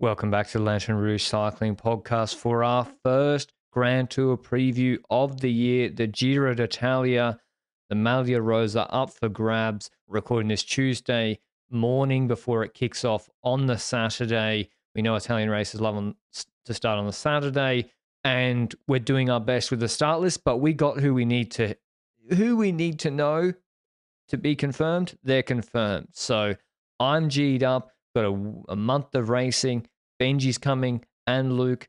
Welcome back to the Lantern Rouge Cycling Podcast for our first Grand Tour preview of the year. The Giro d'Italia, the Maglia Rosa up for grabs. Recording this Tuesday morning before it kicks off on the Saturday. We know Italian races love to start on the Saturday, and we're doing our best with the start list, but we got who we need to know to be confirmed. They're confirmed. So I'm G'd up. Got a month of racing. Benji's coming and Luke,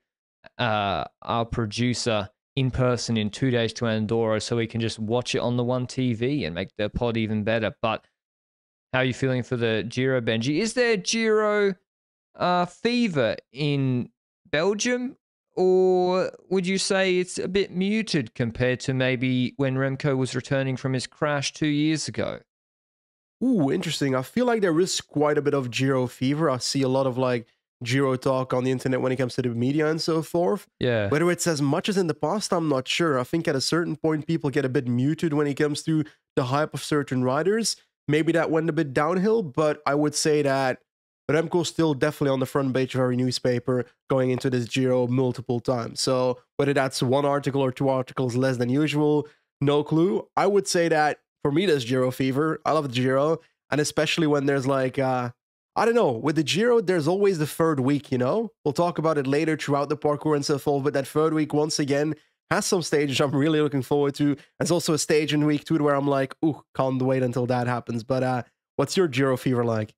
our producer, in person in 2 days to Andorra, so we can just watch it on the one TV and make the pod even better. But how are you feeling for the Giro, Benji? Is there Giro fever in Belgium, or would you say it's a bit muted compared to maybe when Remco was returning from his crash 2 years ago? Ooh, interesting. I feel like there is quite a bit of Giro fever. I see a lot of Giro talk on the internet when it comes to the media and so forth. Yeah. Whether it's as much as in the past, I'm not sure. I think at a certain point, people get a bit muted when it comes to the hype of certain riders. Maybe that went a bit downhill, but I would say that Remco's still definitely on the front page of every newspaper going into this Giro multiple times. So whether that's one article or two articles less than usual, no clue. I would say that for me, there's Giro fever. I love the Giro. And especially when there's I don't know, with the Giro, there's always the third week, you know? We'll talk about it later throughout the parkour and so forth, but that third week, once again, has some stages I'm really looking forward to. There's also a stage in week 2 where I'm like, ooh, can't wait until that happens. But what's your Giro fever like?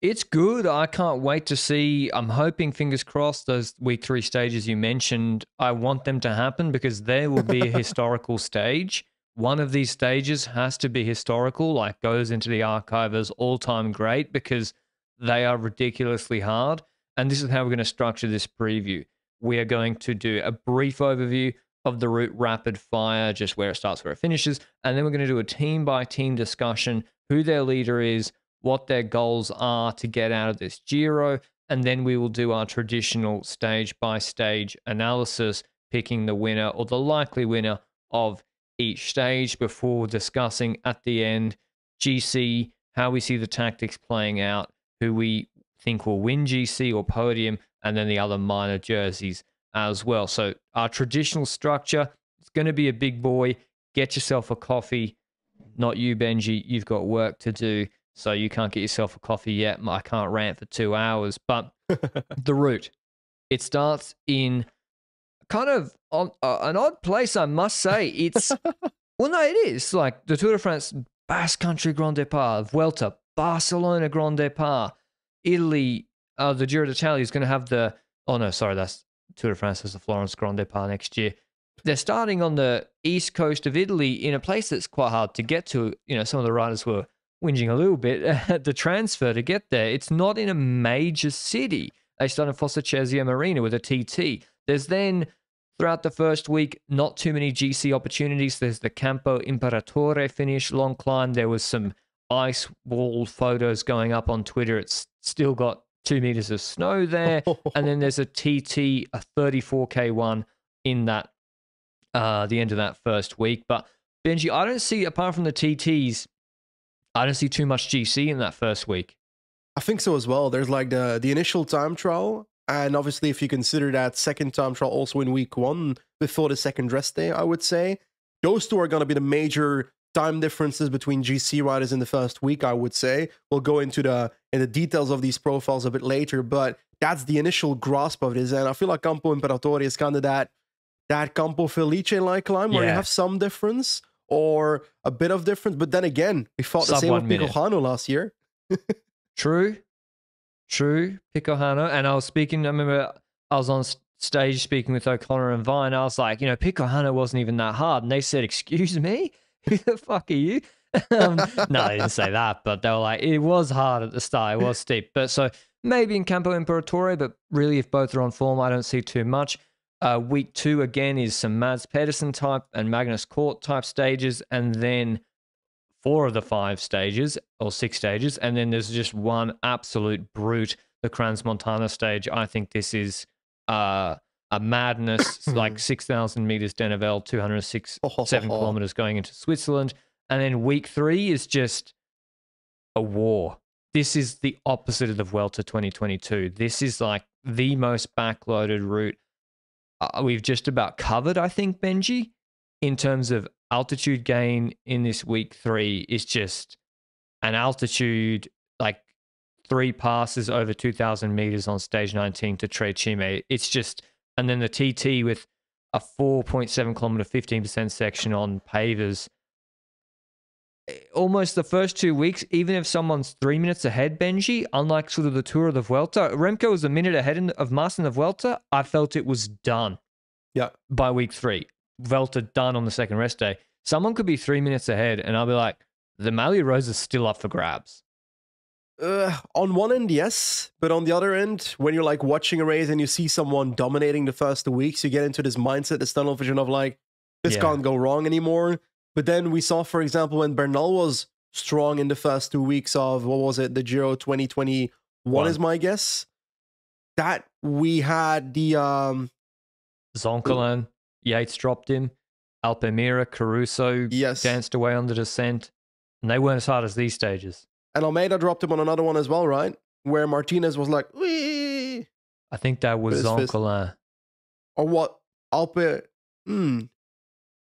It's good. I can't wait to see. I'm hoping, fingers crossed, those week 3 stages you mentioned, I want them to happen because there will be a historical stage. One of these stages has to be historical, like goes into the archive as all-time great because they are ridiculously hard. And this is how we're going to structure this preview. We are going to do a brief overview of the route rapid fire, just where it starts, where it finishes. And then we're going to do a team-by-team discussion, who their leader is, what their goals are to get out of this Giro. And then we will do our traditional stage-by-stage analysis, picking the winner or the likely winner of each stage before discussing at the end GC, how we see the tactics playing out, who we think will win GC or podium, and then the other minor jerseys as well. So our traditional structure, it's going to be a big boy. Get yourself a coffee. Not you, Benji. You've got work to do, so you can't get yourself a coffee yet. I can't rant for 2 hours. But the route, it starts in kind of an odd place, I must say. It's well, no, it is like the Tour de France, Basque Country Grand Depart, Vuelta, Barcelona Grand Depart, Italy. The Giro d'Italia is going to have the. Oh no, sorry, that's Tour de France has the Florence Grand Depart next year. They're starting on the east coast of Italy in a place that's quite hard to get to. You know, some of the riders were whinging a little bit at the transfer to get there. It's not in a major city. They start in Fossa Cesia Marina with a TT. There's then, throughout the first week, not too many GC opportunities. There's the Campo Imperatore finish, long climb. There was some ice wall photos going up on Twitter. It's still got 2 meters of snow there. And then there's a TT, a 34K one in that, the end of that first week. But Benji, I don't see, apart from the TTs, I don't see too much GC in that first week. I think so as well. There's the initial time trial. And obviously, if you consider that second time trial also in week 1 before the second rest day, I would say those two are going to be the major time differences between GC riders in the first week, I would say. We'll go into the details of these profiles a bit later, but that's the initial grasp of this. And I feel like Campo Imperatore is kind of that Campo Felice-like climb where you have some difference or a bit of difference. But then again, we fought the same with Picojano last year. True, Picojano. And I remember I was on stage speaking with O'Connor and Vine. I was like, Picojano wasn't even that hard. And they said, excuse me? Who the fuck are you? No, they didn't say that, but they were like, it was hard at the start. It was steep. But so maybe in Campo Imperatore, but really if both are on form, I don't see too much. Week 2, again, is some Mads Pedersen type and Magnus Cort type stages. And then 4 of the 5 stages or 6 stages. And then there's just one absolute brute, the Crans Montana stage. I think this is a madness, like 6,000 meters Dennevel, 207 kilometers going into Switzerland. And then week 3 is just a war. This is the opposite of the Vuelta 2022. This is like the most backloaded route we've just about covered, I think, Benji, in terms of altitude gain in this week 3 is just an altitude like 3 passes over 2,000 meters on stage 19 to Tre Chime. It's just, and then the TT with a 4.7 kilometer, 15% section on pavers. Almost the first 2 weeks, even if someone's 3 minutes ahead, Benji, unlike sort of the Tour of the Vuelta, Remco was a minute ahead of Mas in the Vuelta. I felt it was done. Yeah. By week 3. Vuelta done on the second rest day. Someone could be 3 minutes ahead, and I'll be like, the Mallee Rose is still up for grabs. On one end, yes, but on the other end, when you're like watching a race and you see someone dominating the first 2 weeks, you get into this mindset, this tunnel vision of like, this can't go wrong anymore. But then we saw, for example, when Bernal was strong in the first 2 weeks of, what was it, the Giro 2021 is my guess, that we had the... Zoncolan, Yates dropped him, Alpemira, Caruso danced away on the descent, and they weren't as hard as these stages. And Almeida dropped him on another one as well, right? Where Martinez was like, wee! I think that was Zoncolan. Or what? Alpe...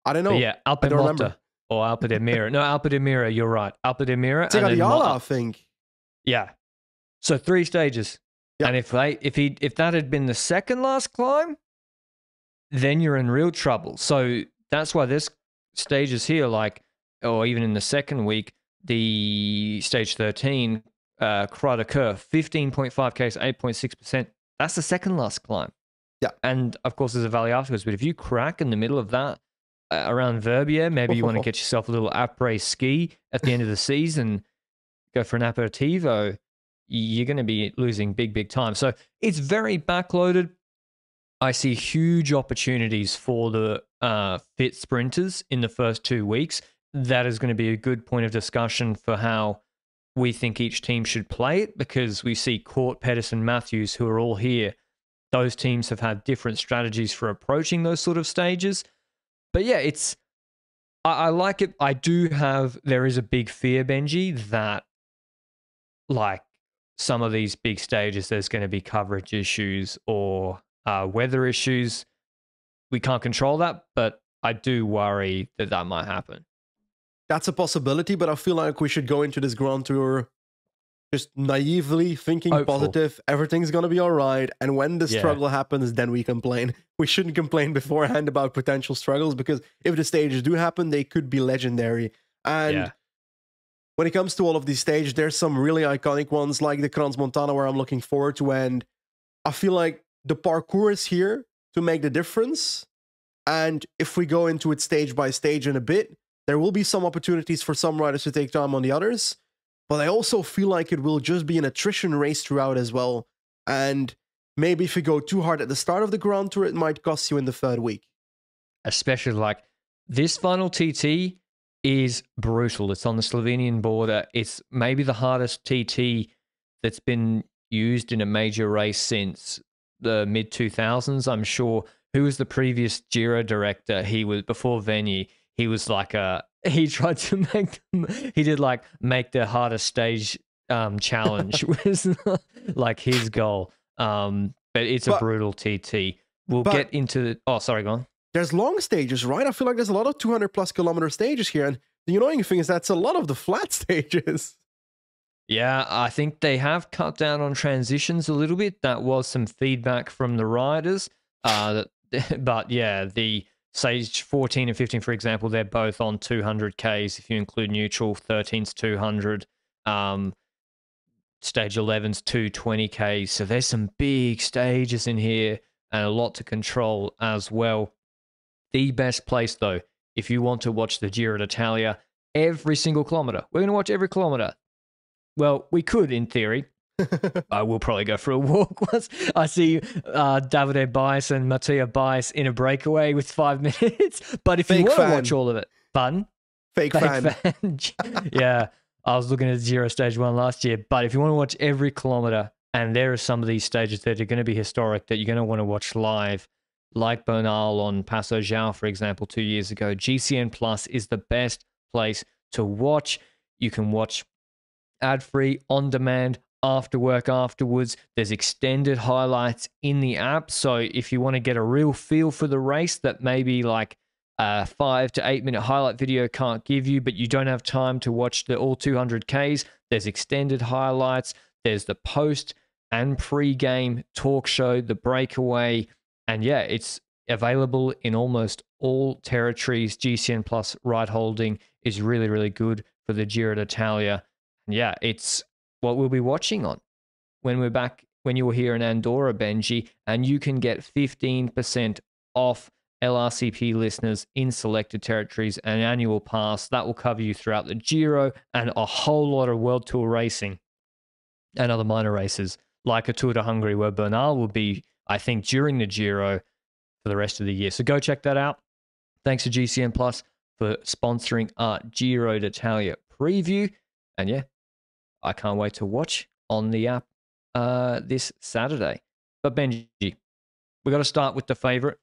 I don't know. But yeah, Alpe or Alpe de Mira. No, Alpe de Mira, you're right. Alpe de Mira. Tegadiala, I think. Yeah. So 3 stages. Yep. And if that had been the second last climb, then you're in real trouble. So that's why this stage is here, like, or even in the second week, the stage 13, Croix de Coeur, 15.5 Ks, 8.6%. That's the second last climb. Yeah. And of course, there's a valley afterwards. But if you crack in the middle of that, around Verbier, maybe you want to get yourself a little après ski at the end of the season, go for an aperitivo, you're going to be losing big time. So it's very backloaded. I see huge opportunities for the fit sprinters in the first 2 weeks. That is going to be a good point of discussion for how we think each team should play it, because we see Court, Pedersen, Matthews, who are all here. Those teams have had different strategies for approaching those sort of stages. But yeah, I like it. There is a big fear, Benji, that like some of these big stages, there's going to be coverage issues or weather issues. We can't control that, but I do worry that might happen. That's a possibility, but I feel like we should go into this Grand Tour just naively thinking positive, everything's going to be all right. And when the struggle happens, then we complain. We shouldn't complain beforehand about potential struggles, because if the stages do happen, they could be legendary. And when it comes to all of these stages, there's some really iconic ones like the Crans-Montana where I'm looking forward to. And I feel like the parkour is here to make the difference. And if we go into it stage by stage in a bit, there will be some opportunities for some riders to take time on the others. But I also feel like it will just be an attrition race throughout as well. And maybe if you go too hard at the start of the Grand Tour, it might cost you in the third week. Especially like this final TT is brutal. It's on the Slovenian border. It's maybe the hardest TT that's been used in a major race since the mid-2000s. I'm sure. Who was the previous Giro director? He was, before Veni, he was like he tried to make the hardest stage challenge was like his goal. But it's a brutal TT. We'll get into sorry, go on. There's long stages, right? I feel like there's a lot of 200 plus kilometer stages here. And the annoying thing is that's a lot of the flat stages. Yeah, I think they have cut down on transitions a little bit. That was some feedback from the riders. But yeah, the stage 14 and 15, for example, they're both on 200 Ks. If you include neutral, 13's 200. Stage 11's 220 Ks. So there's some big stages in here and a lot to control as well. The best place, though, if you want to watch the Giro d'Italia, every single kilometer. We're going to watch every kilometer. Well, we could, in theory. I will probably go for a walk once I see Davide Bice and Mattia Bice in a breakaway with 5 minutes. But if you want to watch all of it, pardon? Fake fan. Yeah, I was looking at Giro Stage 1 last year. But if you want to watch every kilometer, and there are some of these stages that are going to be historic that you're going to want to watch live, like Bernal on Passo João, for example, 2 years ago, GCN Plus is the best place to watch. You can watch ad-free, on-demand, after work afterwards. There's extended highlights in the app. So if you want to get a real feel for the race that maybe like a 5 to 8 minute highlight video can't give you, but you don't have time to watch the all 200Ks, there's extended highlights. There's the post and pre-game talk show, the breakaway. And yeah, it's available in almost all territories. GCN Plus ride holding is really, really good for the Giro d'Italia. And yeah, it's what we'll be watching on when we're back, when you're here in Andorra, Benji, and you can get 15% off LRCP listeners in selected territories, an annual pass that will cover you throughout the Giro and a whole lot of World Tour racing and other minor races like a Tour de Hungary, where Bernal will be, I think, during the Giro for the rest of the year. So go check that out. Thanks to GCN Plus for sponsoring our Giro d'Italia preview. And yeah, I can't wait to watch on the app this Saturday. But Benji, we got to start with the favorite,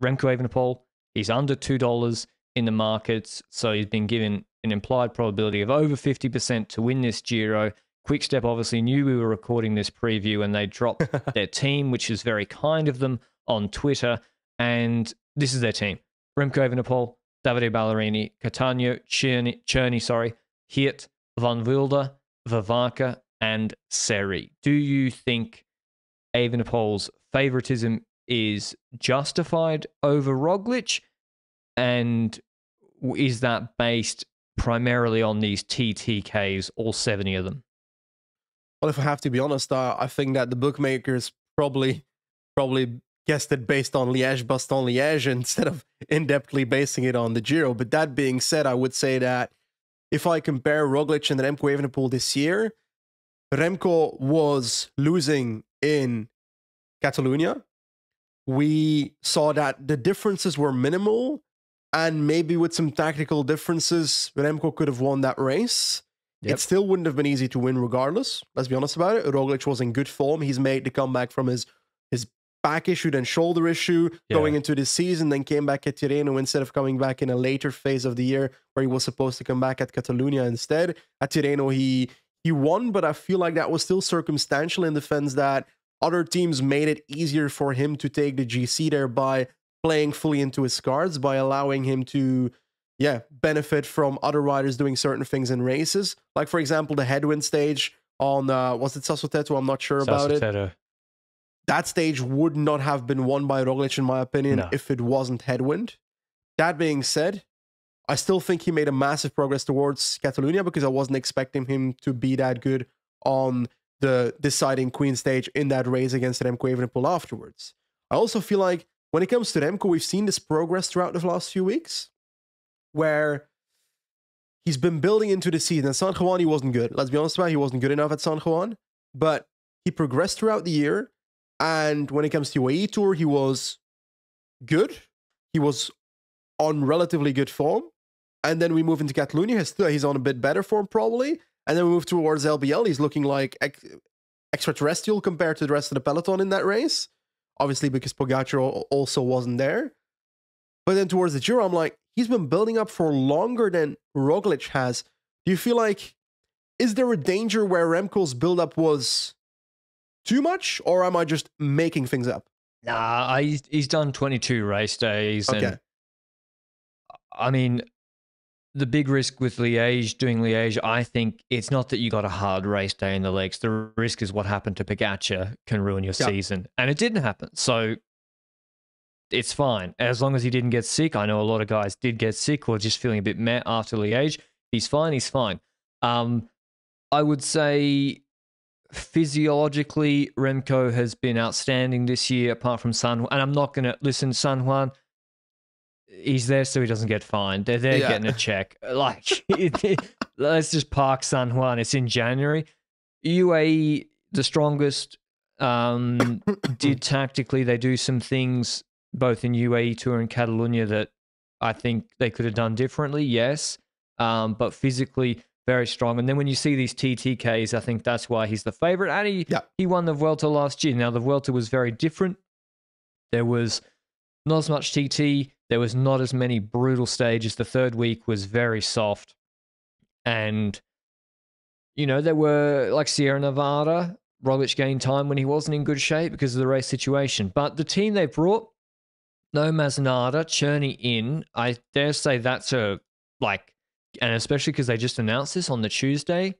Remco Evenepoel. He's under $2 in the markets, so he's been given an implied probability of over 50% to win this Giro. Quickstep obviously knew we were recording this preview and they dropped their team, which is very kind of them, on Twitter. And this is their team: Remco Evenepoel, Davide Ballerini, Catania, Cherny, Hirt, Van Wilder, Vavaka, and Seri. Do you think Evenepoel's favoritism is justified over Roglic? And is that based primarily on these TTKs, all 70 of them? Well, if I have to be honest, I think that the bookmakers probably guessed it based on Liège-Bastogne-Liège instead of in-depthly basing it on the Giro. But that being said, I would say that if I compare Roglic and Remco Evenepoel this year, Remco was losing in Catalonia. We saw that the differences were minimal, and maybe with some tactical differences, Remco could have won that race. Yep. It still wouldn't have been easy to win regardless. Let's be honest about it. Roglic was in good form. He's made the comeback from his back issue, then shoulder issue going into this season, then came back at Tirreno instead of coming back in a later phase of the year where he was supposed to come back at Catalonia instead. At Tirreno, he won, but I feel like that was still circumstantial in the sense that other teams made it easier for him to take the GC there by playing fully into his cards, by allowing him to benefit from other riders doing certain things in races. Like, for example, the headwind stage on, was it Sassoteto? I'm not sure about it. That stage would not have been won by Roglic, in my opinion, if it wasn't headwind. That being said, I still think he made a massive progress towards Catalonia because I wasn't expecting him to be that good on the deciding Queen stage in that race against Remco Evenepoel afterwards. I also feel like when it comes to Remco, we've seen this progress throughout the last few weeks where he's been building into the season. At San Juan, he wasn't good. Let's be honest about it, he wasn't good enough at San Juan, but he progressed throughout the year. And when it comes to UAE Tour, he was good. He was on relatively good form. And then we move into Catalonia. He's on a bit better form, probably. And then we move towards LBL. He's looking like extraterrestrial compared to the rest of the peloton in that race. Obviously, because Pogacar also wasn't there. But then towards the Giro, I'm like, he's been building up for longer than Roglic has. Do you feel like, is there a danger where Remco's build-up was too much, or am I just making things up? Nah, he's done 22 race days. Okay. And, I mean, the big risk with doing Liège, I think it's not that you got a hard race day in the legs. The risk is what happened to Pogacar can ruin your season. And it didn't happen. So it's fine. As long as he didn't get sick. I know a lot of guys did get sick or just feeling a bit meh after Liège. He's fine. I would say physiologically, Remco has been outstanding this year, apart from San Juan. And I'm not going to listen, San Juan, he's there so he doesn't get fined. They're there getting a check. Like, let's just park San Juan. It's in January. UAE, the strongest, did tactically, they do some things both in UAE Tour and Catalonia that I think they could have done differently, yes. But physically, very strong. And then when you see these TTKs, I think that's why he's the favorite. And he won the Vuelta last year. Now, the Vuelta was very different. There was not as much TT. There was not as many brutal stages. The third week was very soft. And You know, there were like Sierra Nevada. Roglic gained time when he wasn't in good shape because of the race situation. But the team they brought, no Masnada, Cherney in. I dare say that's a like, and especially because they just announced this on the Tuesday.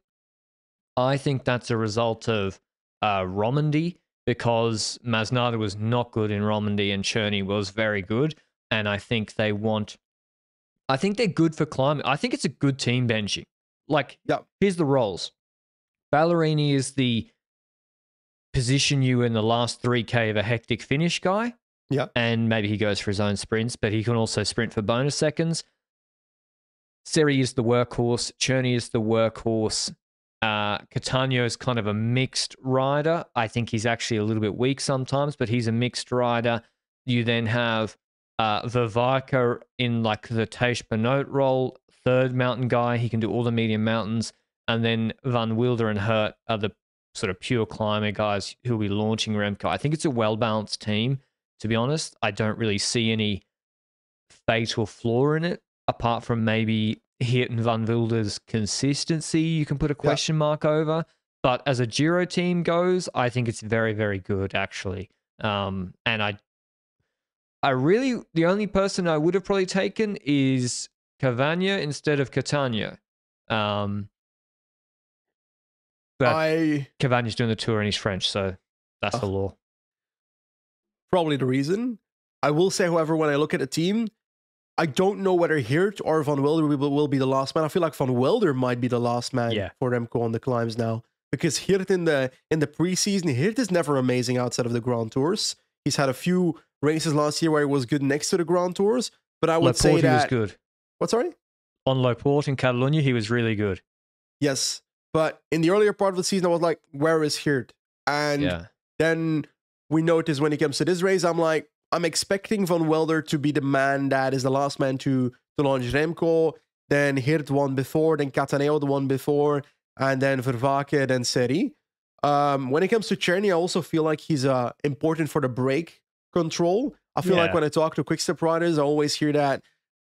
I think that's a result of Romandy because Masnada was not good in Romandy and Cherney was very good. And I think they're good for climbing. I think it's a good team, Benji. Like, here's the roles. Ballerini is the position you in the last 3K of a hectic finish guy. Yeah. And maybe he goes for his own sprints, but he can also sprint for bonus seconds. Seri is the workhorse. Cherney is the workhorse. Catania is kind of a mixed rider. I think he's actually a little bit weak sometimes, but he's a mixed rider. You then have Vivarka in like the Teish Benoit role, third mountain guy. He can do all the medium mountains. And then Van Wilder and Hurt are the sort of pure climber guys who'll be launching Remco. I think it's a well-balanced team, to be honest. I don't really see any fatal flaw in it, apart from maybe Hirt and Van Wilder's consistency you can put a question mark over. But as a Giro team goes, I think it's very, very good, actually. And I really, the only person I would have probably taken is Cavagna instead of Catania. But Cavagna's doing the tour and he's French, so that's the law. Probably the reason. I will say, however, when I look at a team, I don't know whether Hirt or Van Wilder will be the last man. I feel like Van Wilder might be the last man for Remco on the climbs now. Because Hirt in the preseason, Hirt is never amazing outside of the Grand Tours. He's had a few races last year where he was good next to the Grand Tours, but I would say that he was good. What, sorry? On Laporte in Catalunya, he was really good. Yes, but in the earlier part of the season, I was like, where is Hirt? And then we noticed when he comes to this race, I'm like, I'm expecting Van Wilder to be the man that is the last man to launch Remco. Then Hirt won before, then Cataneo the one before, and then Vervaeke, then Seri. When it comes to Cherney, I also feel like he's important for the brake control. I feel like when I talk to Quickstep riders, I always hear that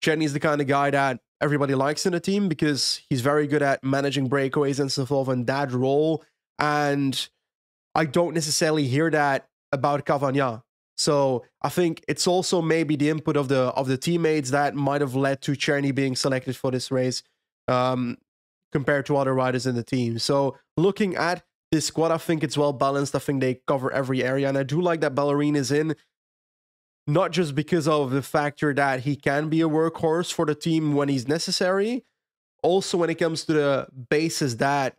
Cherney's the kind of guy that everybody likes in the team because he's very good at managing breakaways and stuff in that role. And I don't necessarily hear that about Cavagna. So I think it's also maybe the input of the teammates that might have led to Cherney being selected for this race compared to other riders in the team. So looking at this squad, I think it's well balanced. I think they cover every area. And I do like that Ballerini is in, not just because of the factor that he can be a workhorse for the team when he's necessary. Also, when it comes to the basis that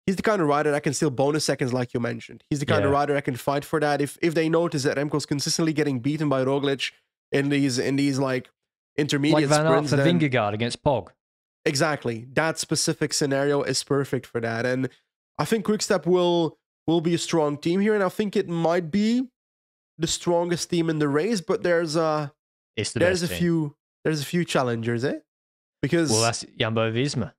he's the kind of rider that can steal bonus seconds, like you mentioned. He's the kind of rider that can fight for that. If they notice that Remco's consistently getting beaten by Roglic in these like intermediate like Van Aert sprints, for Vingegaard against Pog. Exactly. That specific scenario is perfect for that. And I think Quickstep will be a strong team here, and I think it might be the strongest team in the race, but there's a few challengers, Because that's Jumbo-Visma.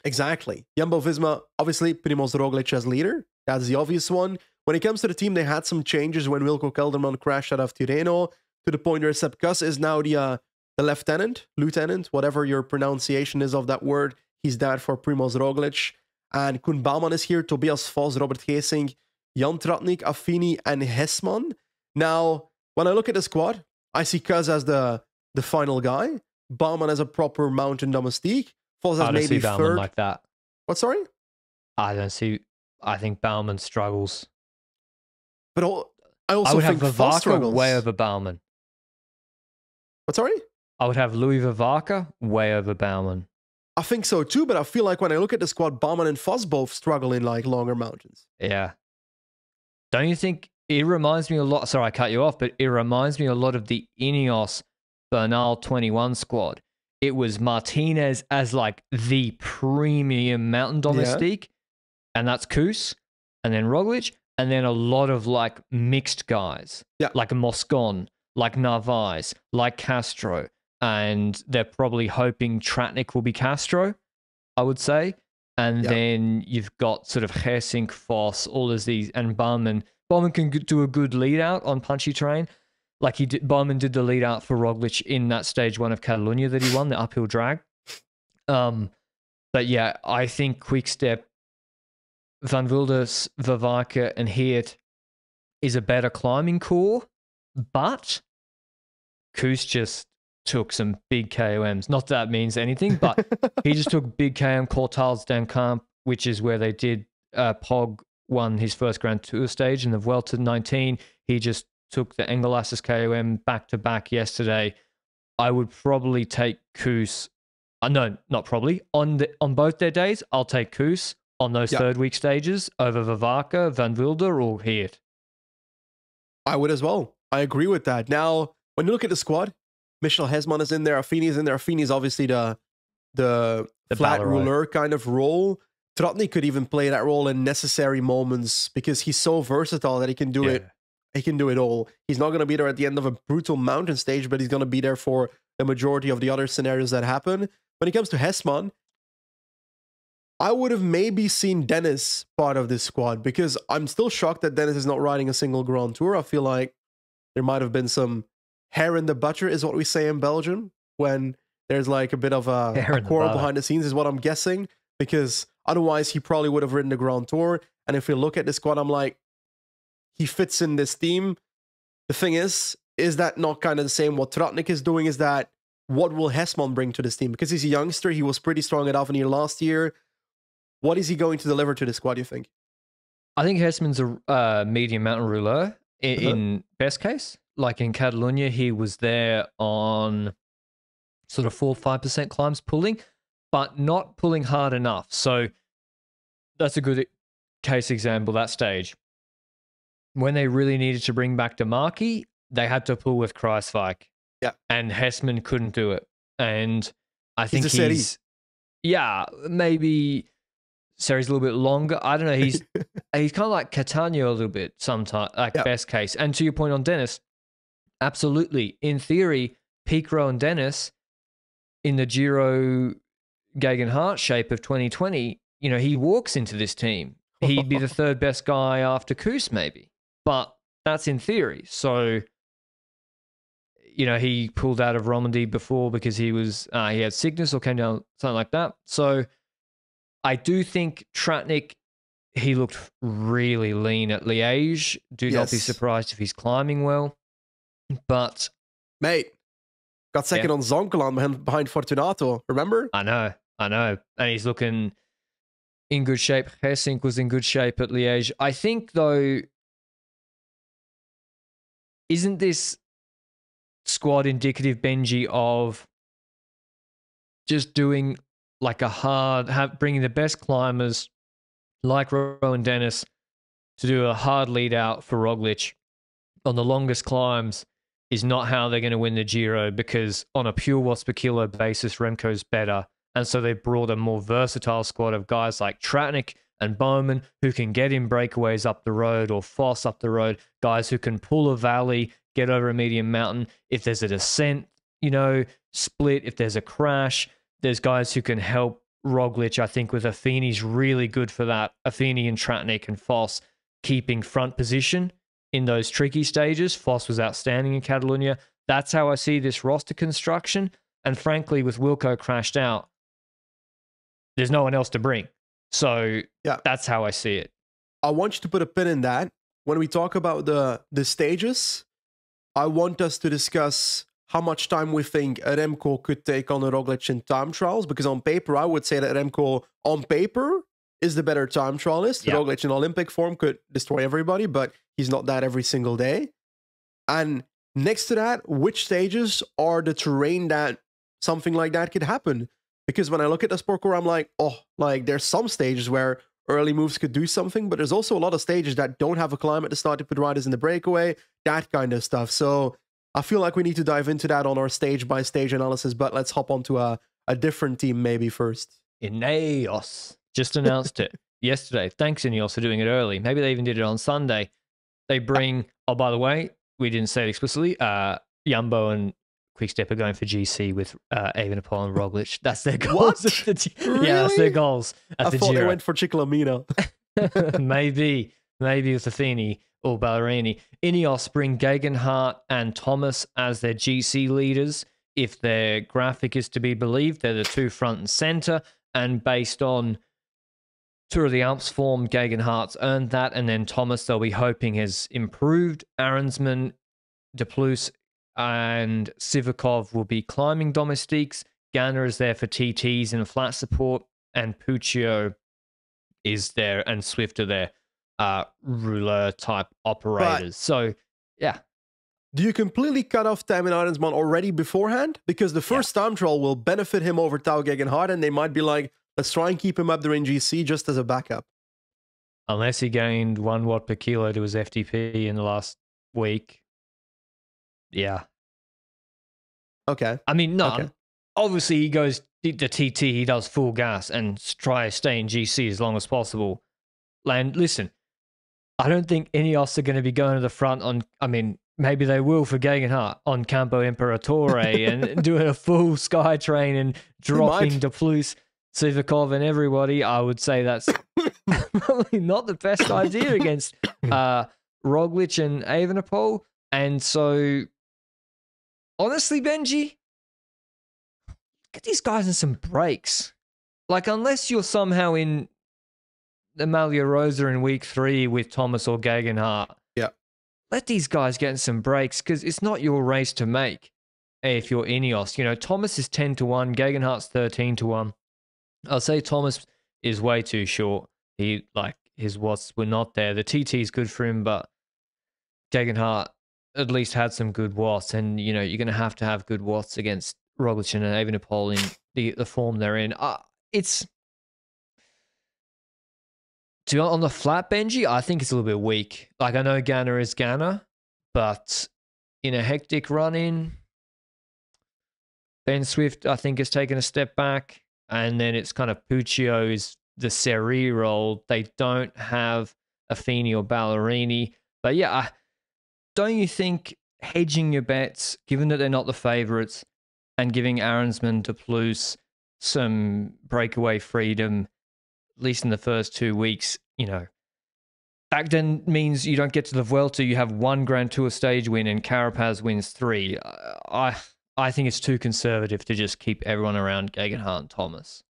Exactly. Jumbo-Visma, obviously, Primoz Roglic as leader. That's the obvious one. When it comes to the team, they had some changes when Wilco Kelderman crashed out of Tirreno, to the point where Sepp Kuss is now the lieutenant, whatever your pronunciation is of that word. He's that for Primoz Roglic. And Koen Bouwman is here, Tobias Vos, Robert Geesink, Jan Tratnik, Affini, and Hesman. Now, when I look at the squad, I see Kuss as the final guy, Bouwman as a proper mountain domestique, Vos as maybe Bouwman third. Like that. What, sorry? I think Bouwman struggles. But I also would think have Vos Vivarka struggles. way over Bouwman. What, sorry? I would have Louis Vivarka way over Bouwman. I think so too, but I feel like when I look at the squad, Bouwman and Vos both struggle in like longer mountains. Yeah. Don't you think it reminds me a lot? Sorry, I cut you off, but it reminds me a lot of the Ineos Bernal 21 squad. It was Martinez as like the premium mountain domestique, and that's Kuss, and then Roglic, and then a lot of like mixed guys, like Moscon, like Narvaez, like Castro, and they're probably hoping Tratnik will be Castro, I would say. And then you've got sort of Geesink, Vos, all of these, and Bouwman. Bouwman can do a good lead out on punchy terrain. Like Bouwman did the lead out for Roglic in that stage 1 of Catalunya that he won, the uphill drag. But yeah, I think Quickstep, Van Wilders, Vavaka, and Heert is a better climbing core, but Koos just took some big KOMs. Not that means anything, but he just took big KM Cortals Dan Camp, which is where they did Pog won his first Grand Tour stage in the Vuelta 19. He just took the Engelasses KOM back to back yesterday. I would probably take Koos. No, not probably. On both their days, I'll take Koos on those third week stages over Vavaka, Van Wilder, or Heert. I would as well. I agree with that. Now, when you look at the squad, Michel Hesman is in there. Affini is in there. Affini is obviously the flat ruler kind of role. Tratnik could even play that role in necessary moments because he's so versatile that he can do it. He can do it all. He's not going to be there at the end of a brutal mountain stage, but he's going to be there for the majority of the other scenarios that happen. When it comes to Hesman, I would have maybe seen Dennis part of this squad because I'm still shocked that Dennis is not riding a single Grand Tour. I feel like there might have been some hair in the butter, is what we say in Belgium, when there's like a bit of a quarrel behind the scenes, is what I'm guessing, because otherwise he probably would have ridden the Grand Tour. And if we look at the squad, I'm like, he fits in this team. The thing is that not kind of the same? What Tratnik is doing is that what will Hesman bring to this team? Because he's a youngster, he was pretty strong at Avenir last year. What is he going to deliver to the squad, you think? I think Hesman's a medium mountain rouleur in best case. Like in Catalonia, he was there on sort of 4 or 5% climbs pulling, but not pulling hard enough. So that's a good case example, that stage. When they really needed to bring back DeMarchi, they had to pull with Kruijswijk. Yeah. And Hesman couldn't do it. And I think he's maybe Seri's a little bit longer. I don't know. He's kind of like Catania a little bit sometimes, like best case. And to your point on Dennis, absolutely. In theory, Piquero and Dennis in the Giro Geoghegan Hart shape of 2020, he walks into this team. He'd be the third best guy after Koos, maybe. But that's in theory. So, he pulled out of Romandy before because he had sickness or came down, something like that. So I do think Tratnik, he looked really lean at Liège. Do not be surprised if he's climbing well. But mate, got second on Zoncolan behind Fortunato, remember? I know. And he's looking in good shape. Hessink was in good shape at Liège. I think, though, isn't this squad indicative, Benji, of just doing like bringing the best climbers like Rowan Dennis to do a hard lead out for Roglic on the longest climbs is not how they're going to win the Giro, because on a pure watts per kilo basis, Remco's better. And so they brought a more versatile squad of guys like Tratnik and Bowman who can get in breakaways up the road or Foss up the road, guys who can pull a valley, get over a medium mountain. If there's a descent, split, if there's a crash, there's guys who can help Roglic. I think with Affini's really good for that. Affini and Tratnik and Foss keeping front position in those tricky stages. Foss was outstanding in Catalonia. That's how I see this roster construction. And frankly, with Wilco crashed out, there's no one else to bring. So that's how I see it. I want you to put a pin in that. When we talk about the stages, I want us to discuss how much time we think Remco could take on a Roglic in time trials, because on paper, I would say that Remco, on paper, is the better time trialist. Roglic in Olympic form could destroy everybody, but he's not that every single day. And next to that, which stages are the terrain that something like that could happen? Because when I look at the sport core, I'm like, there's some stages where early moves could do something, but there's also a lot of stages that don't have a climb at the start to put riders in the breakaway, that kind of stuff. So I feel like we need to dive into that on our stage-by-stage analysis, but let's hop onto a different team maybe first. Ineos just announced it yesterday. Thanks, Ineos, for doing it early. Maybe they even did it on Sunday. They bring, by the way, we didn't say it explicitly, Jumbo and Quickstep are going for GC with Evenepoel and Roglic. That's their goals. Really? Yeah, that's their goals at the Giro. I thought they went for Ciclamino. maybe with Affini or Ballerini. Ineos bring Geoghegan Hart and Thomas as their GC leaders. If their graphic is to be believed, they're the two front and center. and based on Tour of the Alps form, Geoghegan Hart's earned that, and then Thomas they'll be hoping has improved. Arensman, De Plus, and Sivakov will be climbing domestiques. Ganna is there for TTs and flat support, and Puccio is there, and Swift are there, ruler type operators. So, yeah. Do you completely cut off Tijmen Arensman already beforehand? Because the first time trial will benefit him over Tao Geoghegan Hart, and they might be like, let's try and keep him up there in GC just as a backup. Unless he gained 1 watt per kilo to his FTP in the last week. Yeah. Okay. I mean, no. Okay. Obviously, he goes the TT, he does full gas and try to stay in GC as long as possible. And listen, I don't think Ineos are going to be going to the front on, I mean, maybe they will for Geoghegan Hart on Campo Imperatore and doing a full sky train and dropping De Plus, Sivakov and everybody. I would say that's probably not the best idea against Roglic and Evenepoel. And so, honestly, Benji, get these guys in some breaks. Like, unless you're somehow in the Maglia Rosa in week 3 with Thomas or Geoghegan Hart, let these guys get in some breaks, because it's not your race to make if you're Ineos. You know, Thomas is 10-1, Geoghegan Hart's 13-1. I'll say Thomas is way too short. His watts were not there. The TT is good for him, but Geoghegan Hart at least had some good watts, and you know you're going to have good watts against Roglic and Evenepoel in the form they're in. It's on the flat, Benji, I think it's a little bit weak. Like, I know Ganna is Ganna, but in a hectic run-in, Ben Swift, I think, has taken a step back, and then it's kind of Puccio is the Seri role. They don't have Affini or Ballerini, but yeah, don't you think hedging your bets, given that they're not the favourites, and giving Arensman to Plus some breakaway freedom, at least in the first 2 weeks, you know, that then means you don't get to the Vuelta, you have 1 Grand Tour stage win and Carapaz wins 3. I think it's too conservative to just keep everyone around Geoghegan Hart and Thomas.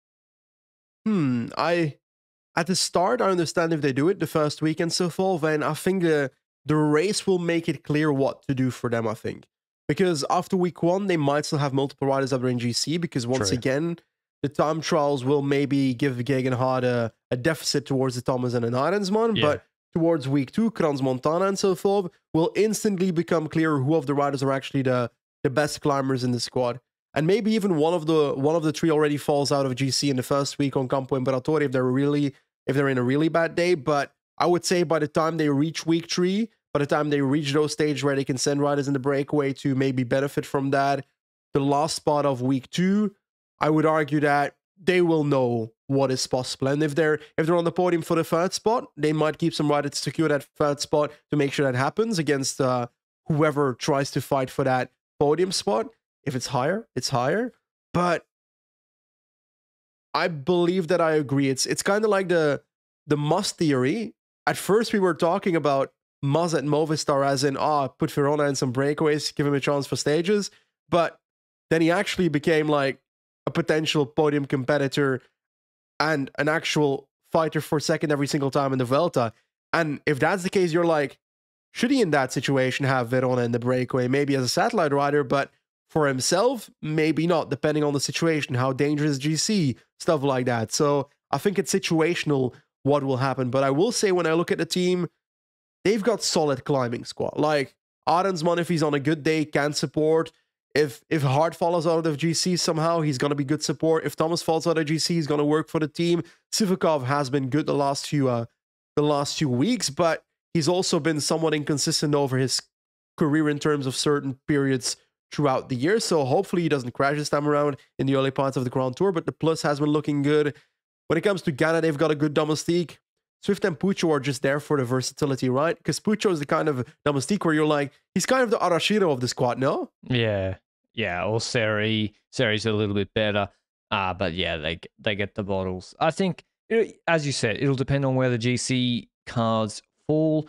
At the start, I understand if they do it the first week and so forth, and I think the race will make it clear what to do for them, I think. Because after week 1, they might still have multiple riders up there in GC, because once again, the time trials will maybe give Geoghegan Hart a deficit towards the Thomas and an Arensman, but towards week 2, Crans-Montana and so forth will instantly become clear who of the riders are actually the best climbers in the squad. And maybe even one of the 3 already falls out of GC in the first week on Campo Imperatore if they're in a really bad day. But I would say by the time they reach week 3, by the time they reach those stages where they can send riders in the breakaway to maybe benefit from that, the last spot of week 2, I would argue that they will know what is possible. And if they're on the podium for the 3rd spot, they might keep some riders to secure that 3rd spot to make sure that happens against whoever tries to fight for that podium spot. If it's higher, it's higher. But I believe that I agree. It's kind of like the Mas theory. At first, we were talking about Mas at Movistar as in, put Verona in some breakaways, give him a chance for stages. But then he actually became like a potential podium competitor and an actual fighter for second every single time in the Vuelta. And if that's the case, you're like, should he in that situation have Verona in the breakaway? Maybe as a satellite rider, but for himself, maybe not, depending on the situation, how dangerous GC, stuff like that. So I think it's situational what will happen. But I will say, when I look at the team, they've got solid climbing squad. Like Arensman, if he's on a good day, can support. If Hart falls out of GC somehow, he's going to be good support. If Thomas falls out of GC, he's going to work for the team. Sivakov has been good the last few weeks, but he's also been somewhat inconsistent over his career in terms of certain periods throughout the year. So hopefully he doesn't crash this time around in the early parts of the Grand Tour, but the Plus has been looking good. When it comes to Ganna, they've got a good domestique. Swift and Puccio are just there for the versatility, right? Because Puccio is the kind of domestique where you're like, he's kind of the Arashiro of the squad, no? Yeah, or Seri. Seri's a little bit better. But yeah, they get the bottles. I think, as you said, it'll depend on where the GC cards fall.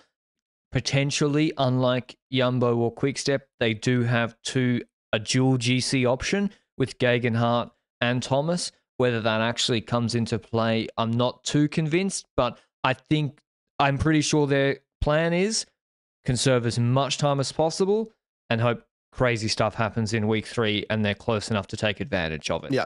Potentially, unlike Jumbo or Quickstep, they do have a dual GC option with Geoghegan Hart and Thomas. Whether that actually comes into play, I'm not too convinced, but I'm pretty sure their plan is conserve as much time as possible and hope crazy stuff happens in week 3 and they're close enough to take advantage of it. Yeah.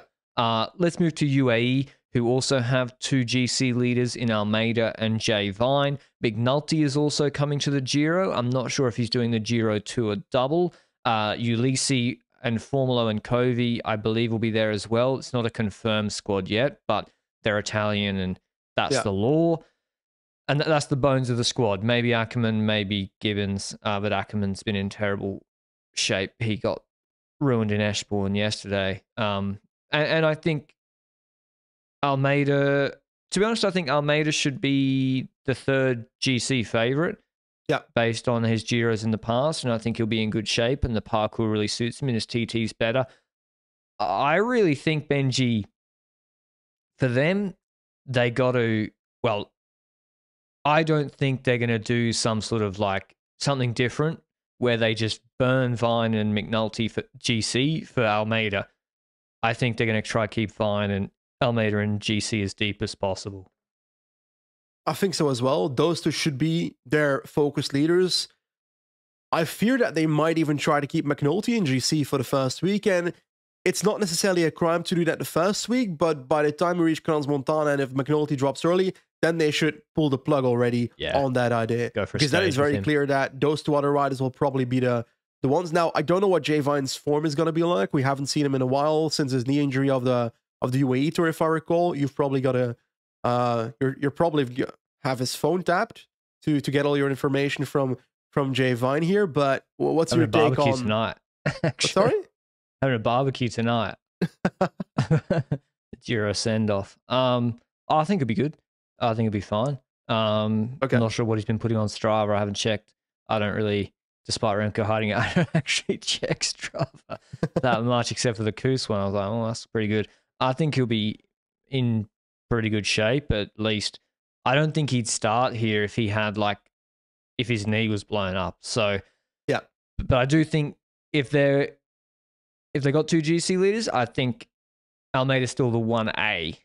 Let's move to UAE, who also have 2 GC leaders in Almeida and Jay Vine. McNulty is also coming to the Giro. I'm not sure if he's doing the Giro Tour double. Ulisi and Formulo and Covey, I believe, will be there as well. It's not a confirmed squad yet, but they're Italian and that's the law. And that's the bones of the squad. Maybe Ackerman, maybe Gibbons, but Ackerman's been in terrible shape. He got ruined in Eschborn yesterday. And I think Almeida, to be honest, I think Almeida should be the 3rd GC favourite. Yeah. Based on his Giros in the past, and I think he'll be in good shape, and the parkour really suits him, and his TT's better. I really think, Benji, for them, they got to, well, I don't think they're going to do some sort of like something different where they just burn Vine and McNulty for GC for Almeida. I think they're going to try to keep Vine and Almeida and GC as deep as possible. I think so as well. Those two should be their focus leaders. I fear that they might even try to keep McNulty in GC for the first week, and it's not necessarily a crime to do that the first week, but by the time we reach Crans-Montana and if McNulty drops early, then they should pull the plug already on that idea. Because that is very clear that those 2 other riders will probably be the ones. Now, I don't know what Jay Vine's form is going to be like. We haven't seen him in a while since his knee injury of the UAE Tour, if I recall. You've probably got to... you're probably have his phone tapped to get all your information from Jay Vine here, but what's your take on tonight? Sorry, having a barbecue tonight. Giro send off. I think it'd be good. I think it'd be fine. Okay. I'm not sure what he's been putting on Strava. I haven't checked. I don't really, despite Remco hiding it, I don't actually check Strava that much, except for the Koos one. I was like, oh, that's pretty good. I think he'll be in pretty good shape, at least. I don't think he'd start here if he had if his knee was blown up. So yeah, but I do think if they got 2 GC leaders, I think Almeida's still the 1A.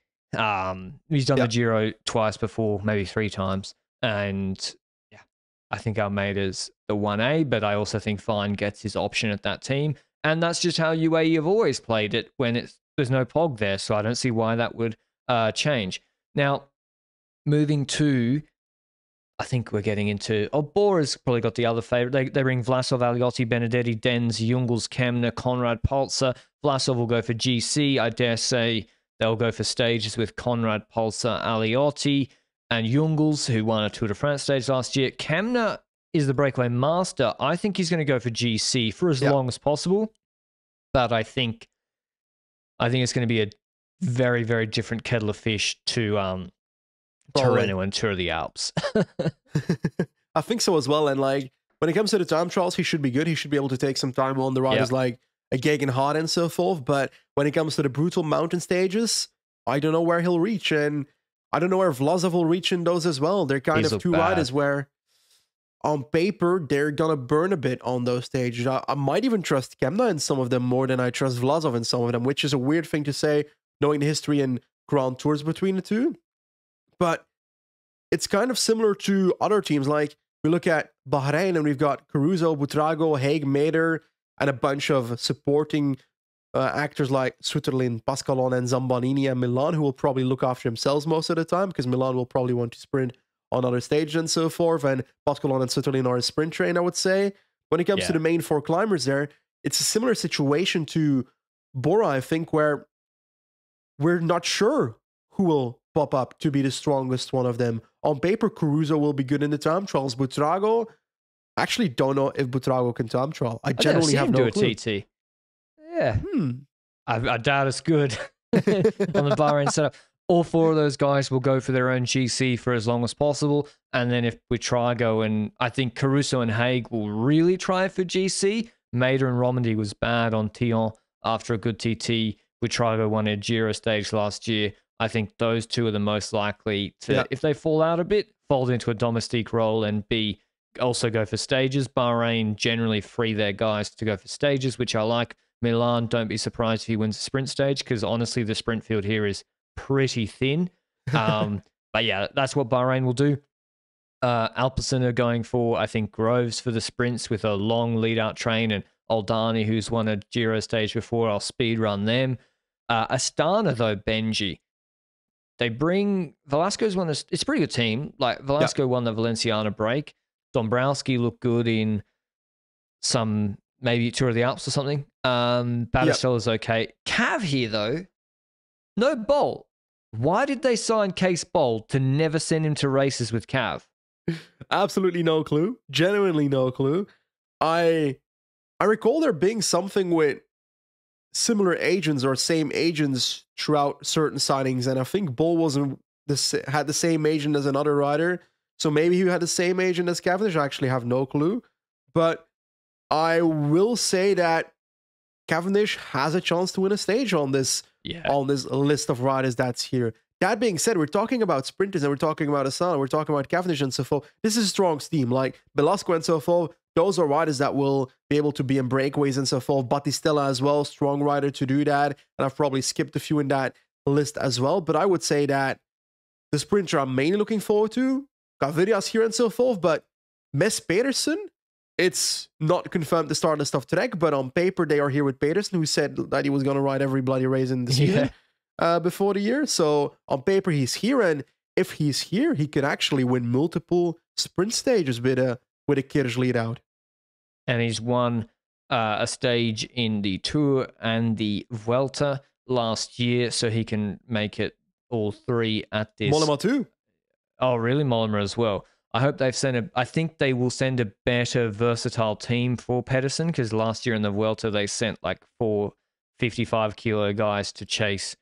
He's done the Giro twice before, maybe 3 times, and yeah, I think Almeida's the 1A. But I also think Vine gets his option at that team, and that's just how UAE have always played it when there's no Pog there. So I don't see why that would change now. Moving to, I think we're getting into, Bora's probably got the other favourite. They bring Vlasov, Aliotti, Benedetti, Dens, Jungels, Kemner, Conrad, Polzer. Vlasov will go for GC. I dare say they'll go for stages with Conrad, Polzer, Aliotti, and Jungels, who won a Tour de France stage last year. Kemner is the breakaway master. I think he's going to go for GC for as long as possible. But I think it's going to be a very, very different kettle of fish to Tirreno and Tour of the Alps. I think so as well. And when it comes to the time trials, he should be good. He should be able to take some time on the riders like a Geoghegan Hart and so forth. But when it comes to the brutal mountain stages, I don't know where he'll reach. And I don't know where Vlasov will reach in those as well. They're kind of 2 riders where on paper, they're going to burn a bit on those stages. I might even trust Kemna in some of them more than I trust Vlasov in some of them, which is a weird thing to say, knowing the history and Grand Tours between the two. But it's kind of similar to other teams. Like we look at Bahrain and we've got Caruso, Butrago, Haig, Mader, and a bunch of supporting actors like Suterlin, Pascalon, and Zambanini and Milan, who will probably look after themselves most of the time because Milan will probably want to sprint on other stages and so forth. And Pascalon and Suterlin are a sprint train, I would say. When it comes to the main 4 climbers there, it's a similar situation to Bora, I think, where we're not sure who will pop up to be the strongest one of them. On paper, Caruso will be good in the time trials. Butrago, actually don't know if Butrago can time trial. I generally have no clue. TT. Yeah. I doubt it's good on the Bahrain setup. All 4 of those guys will go for their own GC for as long as possible. And then if Butrago and I think Caruso and Haig will really try for GC. Mader and Romandy was bad on Tion after a good TT. Butrago won a Giro stage last year. I think those 2 are the most likely to, if they fall out a bit, fold into a domestique role and also go for stages. Bahrain generally free their guys to go for stages, which I like. Milan, don't be surprised if he wins the sprint stage, because honestly, the sprint field here is pretty thin. But yeah, that's what Bahrain will do. Alpecin are going for, I think, Groves for the sprints with a long lead-out train, and Aldani, who's won a Giro stage before, I'll speed run them. Astana, though, Benji, they bring Velasco's won. It's a pretty good team. Like Velasco won the Valenciana break. Dombrowski looked good in some maybe Tour of the Alps or something. Battistella's okay. Cav here though, no Bolt. Why did they sign Case Bolt to never send him to races with Cav? Absolutely no clue. Genuinely no clue. I recall there being something with similar agents or same agents throughout certain signings, and I think Bull had the same agent as another rider, so maybe he had the same agent as Cavendish. I actually have no clue, but I will say that Cavendish has a chance to win a stage on this list of riders that's here. That being said, we're talking about sprinters and we're talking about Astana, we're talking about Cavendish and so forth. This is strong steam, like Velasco and so forth. Those are riders that will be able to be in breakaways and so forth. Battistella as well, strong rider to do that. And I've probably skipped a few in that list as well. But I would say that the sprinter I'm mainly looking forward to, Gaviria's here and so forth. But Mess Pedersen, it's not confirmed to start the stuff Trek, but on paper they are here with Pedersen, who said that he was going to ride every bloody race in the season before the year. So on paper he's here. And if he's here, he could actually win multiple sprint stages with a Kirch lead out. And he's won a stage in the Tour and the Vuelta last year, so he can make it all three at this. Mollema too. Oh, really? Mollema as well. I hope I think they will send a better versatile team for Pedersen, because last year in the Vuelta they sent like 4 55-kilo guys to chase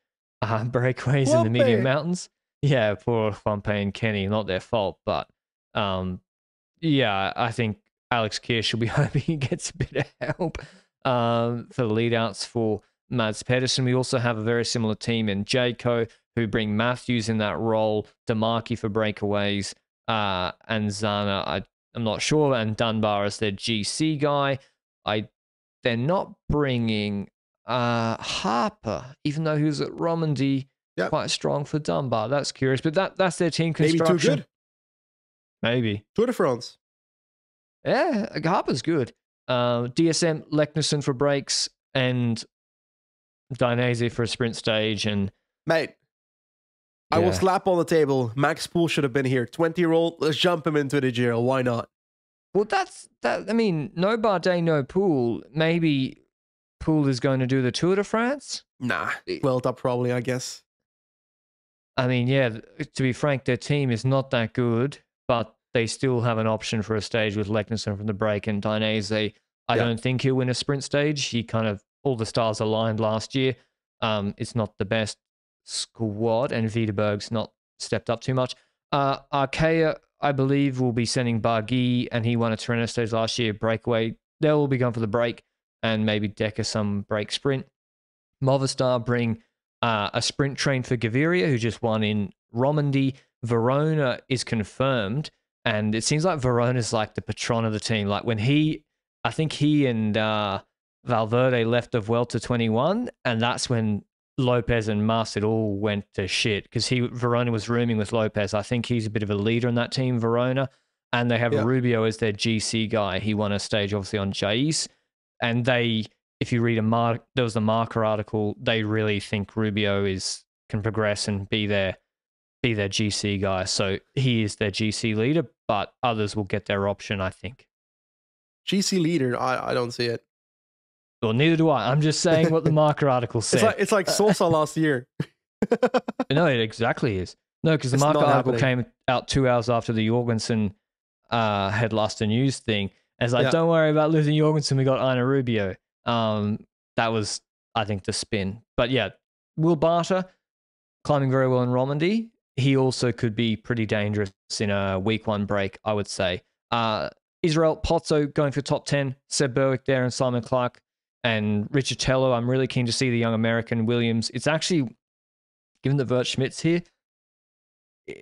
breakaways in the medium mountains. Yeah, poor Juanpe and Kenny, not their fault, but yeah, I think Alex Kirch will be hoping he gets a bit of help for the lead-outs for Mads Pedersen. We also have a very similar team in Jayco, who bring Matthews in that role, Demarchi for breakaways, and Zana, I'm not sure, and Dunbar as their GC guy. They're not bringing Harper, even though he was at Romandy, quite strong for Dunbar. That's curious, but that's their team construction. Maybe too good. Maybe. Tour de France. Yeah, Harper's good. DSM, Leknesson for breaks, and Dainese for a sprint stage. And mate, I will slap on the table. Max Poole should have been here. 20-year-old, let's jump him into the Giro. Why not? Well, I mean, no Bardet, no Poole. Maybe Poole is going to do the Tour de France? Nah, Vuelta probably, I guess. I mean, yeah, to be frank, their team is not that good, but they still have an option for a stage with Leknesson from the break, and Dainese, I don't think he'll win a sprint stage. He all the stars aligned last year. It's not the best squad, and Wiederberg's not stepped up too much. Arkea, I believe, will be sending Barguil, and he won a Tirreno stage last year, breakaway. They'll all be going for the break, and maybe Decker some break sprint. Movistar bring a sprint train for Gaviria, who just won in Romandy. Verona is confirmed, and it seems like Verona's like the patron of the team. Like I think he and Valverde left the Vuelta 21, and that's when Lopez and Mas all went to shit, because Verona was rooming with Lopez. I think he's a bit of a leader in that team, Verona, and they have Rubio as their GC guy. He won a stage obviously on Jais, and if you read there was a Marker article, they really think Rubio can progress and be their GC guy. So he is their GC leader, but others will get their option, I think. GC leader, I don't see it. Well, neither do I. I'm just saying what the Marker article said. It's like Sosa last year. No, it exactly is. No, because the Marker article came out 2 hours after the Jorgensen had lost a news thing. And it's like, don't worry about losing Jorgensen. We got Ina Rubio. That was, I think, the spin. But yeah, Will Barter climbing very well in Romandy. He also could be pretty dangerous in a week one break, I would say. Israel Pozzo going for top 10. Seb Berwick there and Simon Clark. And Richard Tello, I'm really keen to see the young American Williams. It's actually, given that Vert Schmidt's here,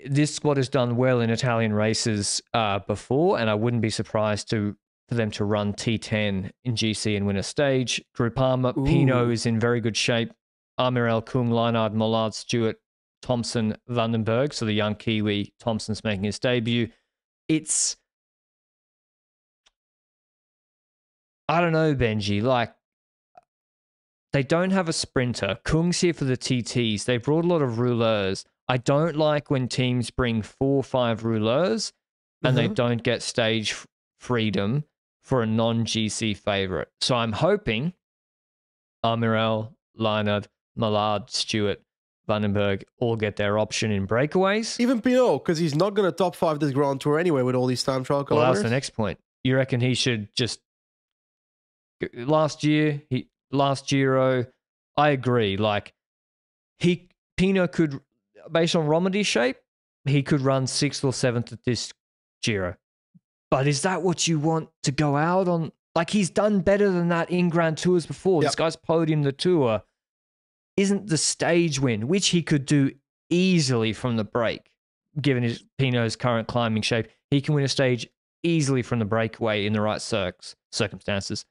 this squad has done well in Italian races before, and I wouldn't be surprised to for them to run T10 in GC and win a stage. Groupama, Ooh. Pinot is in very good shape. Amirel, Kung, Leinard, Mollard, Stewart, Thompson, Vandenberg. So the young Kiwi, Thompson's making his debut. It's, I don't know, Benji. Like, they don't have a sprinter. Kung's here for the TTs. They brought a lot of rouleurs. I don't like when teams bring 4 or 5 rouleurs and they don't get stage freedom for a non-GC favorite. So I'm hoping Amirel, Leinard, Mallard, Stewart, Vandenberg all get their option in breakaways. Even Pinot, because he's not going to top 5 this Grand Tour anyway with all these time trial kilometers. Well, that's the next point. You reckon he should just... Last Giro, I agree. Like, Pinot could, based on Romandy's shape, he could run 6th or 7th at this Giro. But is that what you want to go out on? Like, he's done better than that in Grand Tours before. Yep. This guy's podiumed the Tour. Isn't the stage win, which he could do easily from the break, given his Pinot's current climbing shape, he can win a stage easily from the breakaway in the right circumstances.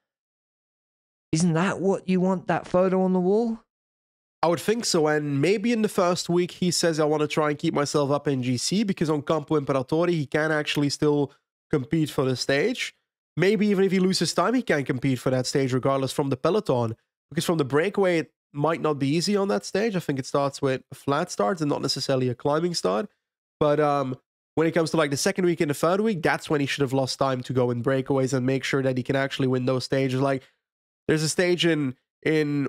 Isn't that what you want, that photo on the wall? I would think so. And maybe in the first week, he says, I want to try and keep myself up in GC because on Campo Imperatore, he can actually still compete for the stage. Maybe even if he loses time, he can compete for that stage regardless from the peloton. Because from the breakaway, it might not be easy on that stage. I think it starts with flat starts and not necessarily a climbing start. But when it comes to like the second week and the third week, that's when he should have lost time to go in breakaways and make sure that he can actually win those stages. Like, there's a stage in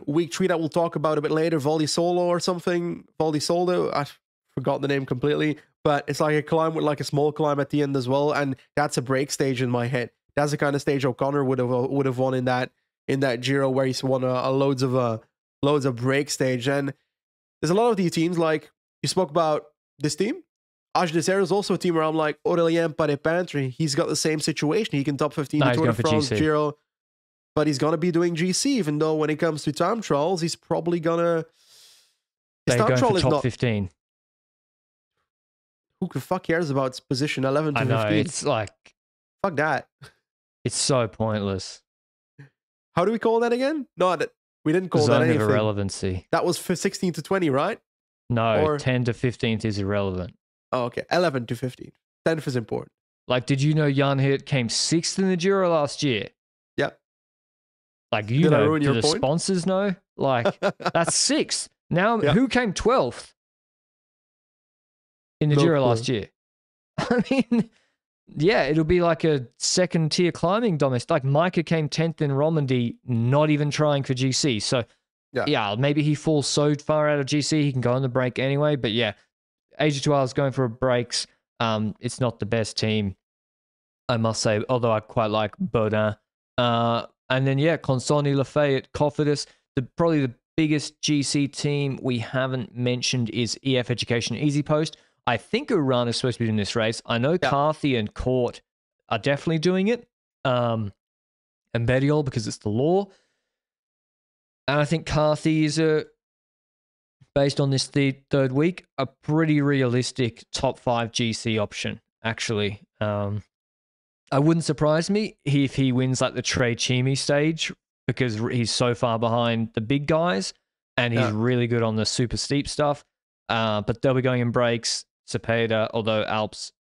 week 3 that we'll talk about a bit later, Val di Sole or something. Val di Sole, I forgot the name completely, but it's like a climb with like a small climb at the end as well, and that's a break stage in my head. That's the kind of stage O'Connor would have won in that Giro where he's won loads of break stage. And there's a lot of these teams, like you spoke about this team. Age Desert is also a team where I'm like, Aurélien Paré-Peintre, he's got the same situation. He can top 15 the Tour de France, Giro. But he's going to be doing GC, even though when it comes to time trials, he's probably going to... They're going for top 15. Who the fuck cares about position 11 to 15? I know, it's like... Fuck that. It's so pointless. How do we call that again? No, we didn't call that anything. Zone of irrelevancy. That was for 16 to 20, right? No, 10 to 15th is irrelevant. Oh, okay. 11 to 15th. 10th is important. Like, did you know Jan Hirt came 6th in the Giro last year? Yep. Like, you know, do the sponsors know? Like, that's 6th. Now, who came 12th in the Giro last year? I mean, yeah, it'll be like a second-tier climbing domestic. Like, Micah came 10th in Romandy, not even trying for GC. So, yeah, maybe he falls so far out of GC, he can go on the break anyway. But, yeah, AG2R is going for breaks. It's not the best team, I must say, although I quite like Baudin. And then, Consoni, Lafayette, Cofidis. Probably the biggest GC team we haven't mentioned is EF Education EasyPost. I think Uran is supposed to be in this race. I know Carthy and Court are definitely doing it. And Bediol, because it's the law. And I think Carthy is, based on this third week, a pretty realistic top 5 GC option, actually. I wouldn't surprise me if he wins like the Tre Chimi stage because he's so far behind the big guys and he's really good on the super steep stuff. But they'll be going in breaks. Cepeda, although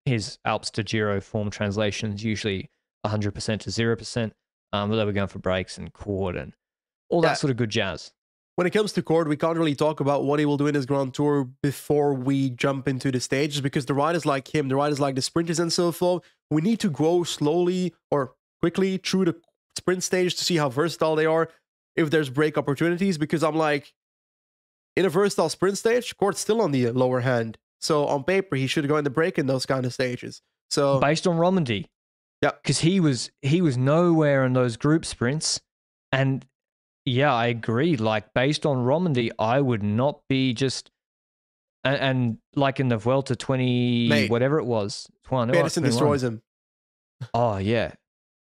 his Alps to Giro form translation is usually 100% to 0%. But they'll be going for breaks and quad and all that sort of good jazz. When it comes to Cord, we can't really talk about what he will do in his Grand Tour before we jump into the stages because the riders like him, the riders like the sprinters and so forth, we need to grow slowly or quickly through the sprint stage to see how versatile they are, if there's break opportunities, because I'm like, in a versatile sprint stage, Cord's still on the lower hand. So on paper, he should go in the break in those kind of stages. So based on Romandy. Yeah. Because he was nowhere in those group sprints. And yeah, I agree. Like, based on Romandy, I would not be just... And like in the Vuelta 20... whatever it was. Pedersen destroys him. Oh, yeah.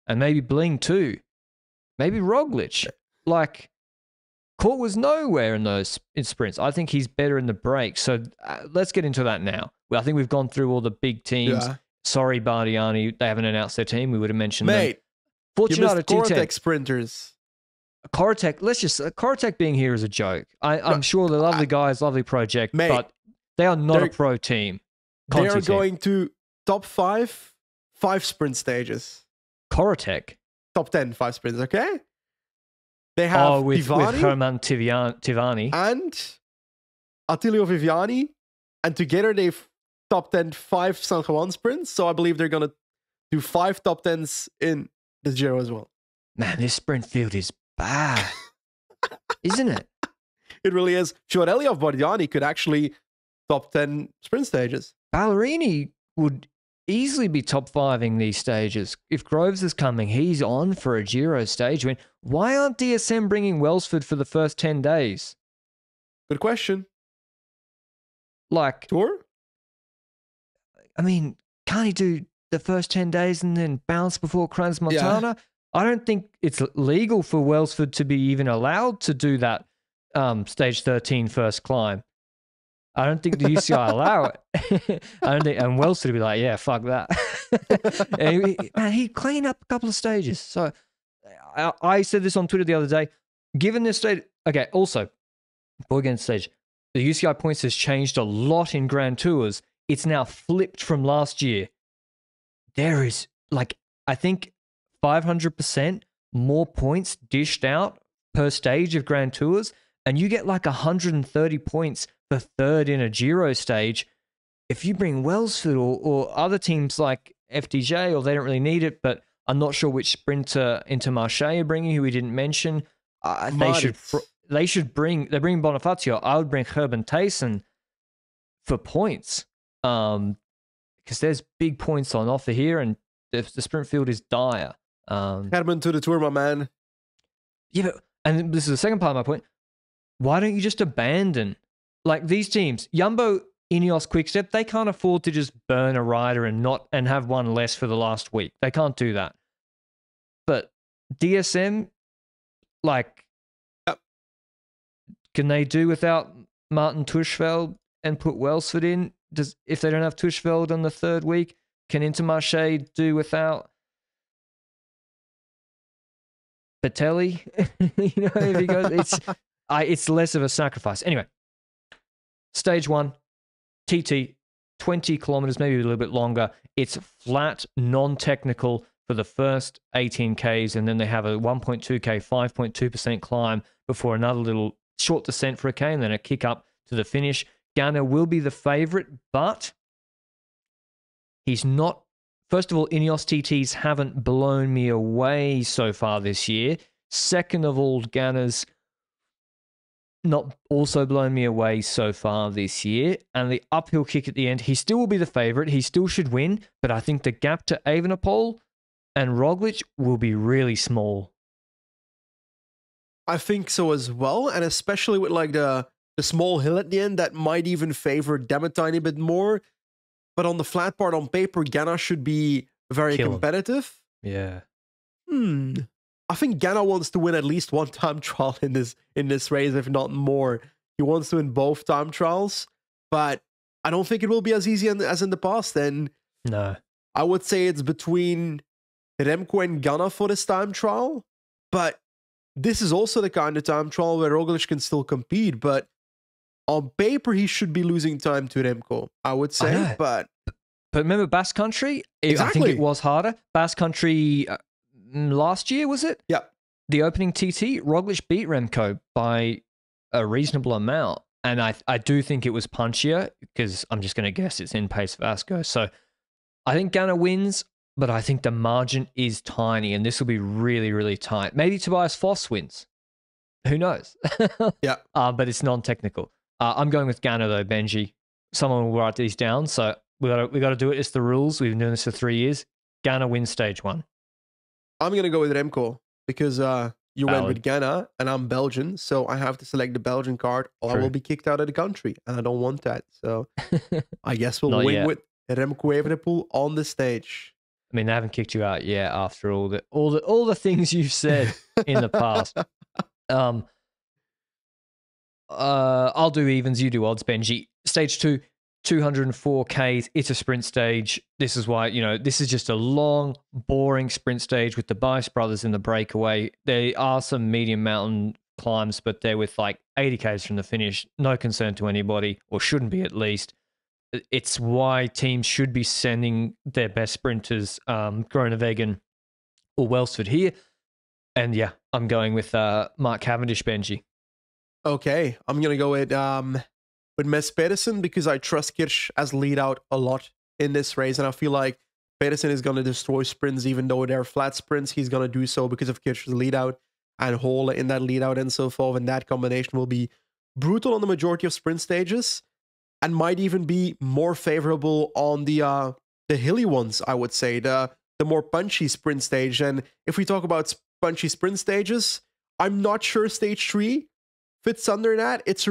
And maybe Bling too. Maybe Roglic. Like, Court was nowhere in those sprints. I think he's better in the break. So let's get into that now. Well, I think we've gone through all the big teams. Yeah. Sorry, Bardiani. They haven't announced their team. We would have mentioned them. You missed Fortunato T10. Corotech sprinters. Corotech, Corotech being here is a joke. I'm sure they're lovely guys, lovely project, Mate, but they are not a pro team. They Conti are team. going to top 5 sprint stages. Corotech. Top 10 5 sprints, okay? They have with Tivani Herman Tivani. and Attilio Viviani, and together they've top 10 5 San Juan sprints. So I believe they're going to do 5 top 10s in the Giro as well. Man, this sprint field is bad, isn't it? It really is. Fiorelli of Bardiani could actually top 10 sprint stages. Ballerini would easily be top 5ing these stages. If Groves is coming, he's on for a Giro stage win. Why aren't DSM bringing Welsford for the first 10 days? Good question. Like, Tour? I mean, can't he do the first 10 days and then bounce before Crans Montana? I don't think it's legal for Welsford to be even allowed to do that stage 13 first climb. I don't think the UCI allow it. I don't think, and Welsford would be like, yeah, fuck that. And he'd clean up a couple of stages. So I said this on Twitter the other day. Given this stage, okay, also, before we get into stage, the UCI points has changed a lot in Grand Tours. It's now flipped from last year. There is, like, I think 500% more points dished out per stage of Grand Tours, and you get like 130 points for third in a Giro stage. If you bring Welsford or other teams like FDJ, or they don't really need it, but I'm not sure which sprinter Intermarché are bringing, who we didn't mention. They should bring. They're bringing Bonifacio. I would bring Herben Tayson for points, because there's big points on offer here, and the sprint field is dire. Herman to the Tour, my man. Yeah, and this is the second part of my point. Why don't you just abandon, like, these teams? Jumbo, Ineos, Quickstep, they can't afford to just burn a rider and have one less for the last week. They can't do that. But DSM, like, can they do without Martin Tuschfeld and put Welsford in? If they don't have Tuschfeld on the third week, can Intermarché do without Batelli? If he goes, it's less of a sacrifice. Anyway, stage 1, TT, 20 kilometers, maybe a little bit longer. It's flat, non-technical for the first 18 Ks, and then they have a 1.2K, 5.2% climb before another little short descent for a K, and then a kick up to the finish. Ganna will be the favorite, but he's not. First of all, Ineos TTs haven't blown me away so far this year. Second of all, Ganna's not also blown me away so far this year. And the uphill kick at the end, he still will be the favorite. He still should win, but I think the gap to Evenepoel and Roglic will be really small. I think so as well, and especially with like the small hill at the end, that might even favor them a tiny bit more. But on the flat part, on paper, Ganna should be very competitive. Yeah. I think Ganna wants to win at least one time trial in this race, if not more. He wants to win both time trials, but I don't think it will be as easy as in the past. And no, I would say it's between Remco and Ganna for this time trial. But this is also the kind of time trial where Roglic can still compete. But on paper, he should be losing time to Remco, I would say. But remember Basque Country? Exactly. I think it was harder. Basque Country last year, was it? Yeah. The opening TT, Roglic beat Remco by a reasonable amount. And I do think it was punchier, because I'm just going to guess it's in Pace Vasco. So I think Ganna wins, but I think the margin is tiny, and this will be really, really tight. Maybe Tobias Foss wins. Who knows? Yeah. But it's non-technical. I'm going with Ganna though, Benji. Someone will write these down, so we got to do it. It's the rules. We've been doing this for 3 years. Ganna wins stage 1. I'm gonna go with Remco because you went with Ganna and I'm Belgian, so I have to select the Belgian card, or I will be kicked out of the country, and I don't want that. So I guess we'll win with Remco Evenepoel on the stage. I mean, they haven't kicked you out yet after all the things you've said in the past. I'll do evens, you do odds, Benji. Stage 2, 204 Ks. It's a sprint stage. This is why, this is just a long, boring sprint stage with the Bice brothers in the breakaway. There are some medium mountain climbs, but they're with like 80 Ks from the finish. No concern to anybody, or shouldn't be at least. It's why teams should be sending their best sprinters, Groenewegen or Welsford here. And yeah, I'm going with Mark Cavendish, Benji. Okay, I'm going to go with Mats Pedersen because I trust Kirch as lead out a lot in this race. And I feel like Pedersen is going to destroy sprints, even though they're flat sprints. He's going to do so because of Kirch's lead out and Hole in that lead out and so forth. And that combination will be brutal on the majority of sprint stages and might even be more favorable on the hilly ones, I would say, the more punchy sprint stage. And if we talk about punchy sprint stages, I'm not sure stage 3 fits under that. It's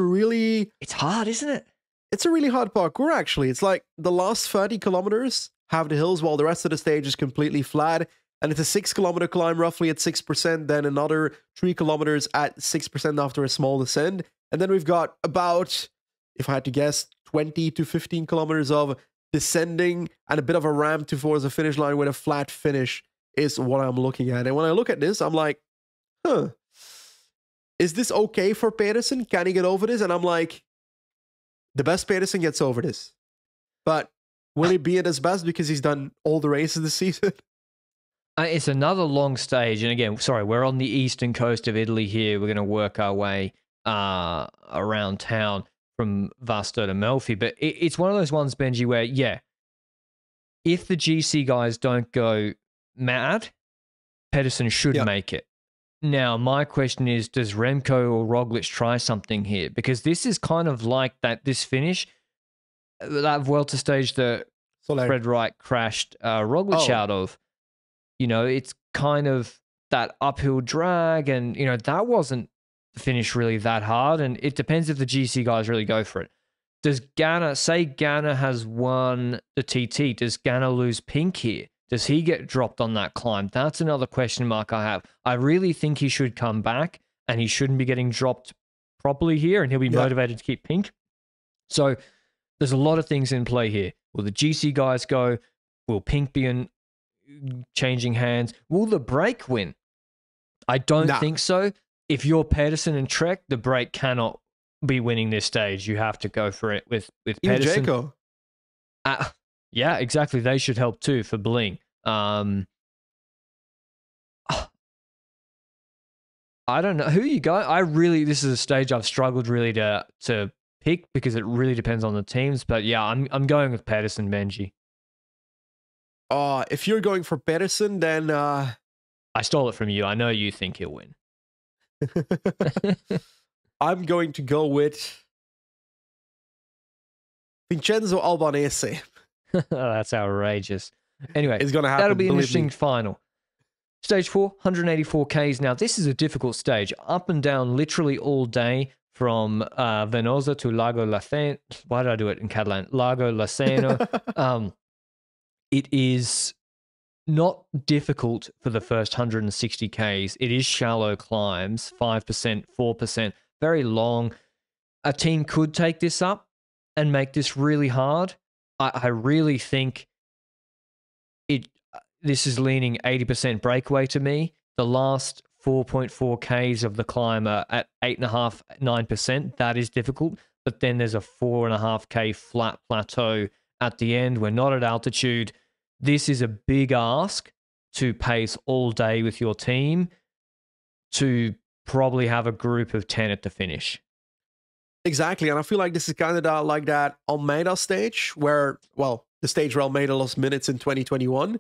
hard, isn't it? It's a really hard parkour, actually. It's like the last 30 kilometers have the hills while the rest of the stage is completely flat. And it's a 6-kilometer climb roughly at 6%, then another 3 kilometers at 6% after a small descent. And then we've got about, if I had to guess, 20 to 15 kilometers of descending and a bit of a ramp towards the finish line with a flat finish is what I'm looking at. And when I look at this, I'm like, is this okay for Pedersen? Can he get over this? And I'm like, the best Pedersen gets over this. But will he be at his best because he's done all the races this season? It's another long stage. And again, sorry, we're on the eastern coast of Italy here. We're going to work our way around town from Vasto to Melfi. But it's one of those ones, Benji, where, yeah, if the GC guys don't go mad, Pedersen should make it. Now, my question is, does Remco or Roglic try something here? Because this is kind of like this finish, that Vuelta stage that Fred Wright crashed Roglic out of. It's kind of that uphill drag, and, that wasn't the finish really that hard, and it depends if the GC guys really go for it. Does Ganna, say Ganna has won the TT, does Ganna lose pink here? Does he get dropped on that climb? That's another question mark I have. I really think he should come back and he shouldn't be getting dropped properly here, and he'll be motivated to keep pink. So there's a lot of things in play here. Will the GC guys go? Will pink be in changing hands? Will the break win? I don't think so. If you're Pedersen and Trek, the break cannot be winning this stage. You have to go for it with Pedersen. Jaco. Yeah, exactly. They should help too for Bling. I don't know. Who you got? This is a stage I've struggled really to pick because it really depends on the teams. But yeah, I'm going with Pedersen, Benji. If you're going for Pedersen, then I stole it from you. I know you think he'll win. I'm going to go with Vincenzo Albanese. That's outrageous. Anyway, it's gonna happen. That'll be an interesting final. Stage 4, 184 Ks. Now, this is a difficult stage. Up and down literally all day from Venosa to Lago Laceno. Why did I do it in Catalan? Lago Laceno. It is not difficult for the first 160 Ks. It is shallow climbs, 5%, 4%, very long. A team could take this up and make this really hard. I really think this is leaning 80% breakaway to me. The last 4.4 Ks of the climb are at 8.5%, 9%. That is difficult. But then there's a 4.5 K flat plateau at the end. We're not at altitude. This is a big ask to pace all day with your team to probably have a group of 10 at the finish. Exactly, and I feel like this is kind of like that Almeida stage where, well, the stage where Almeida lost minutes in 2021,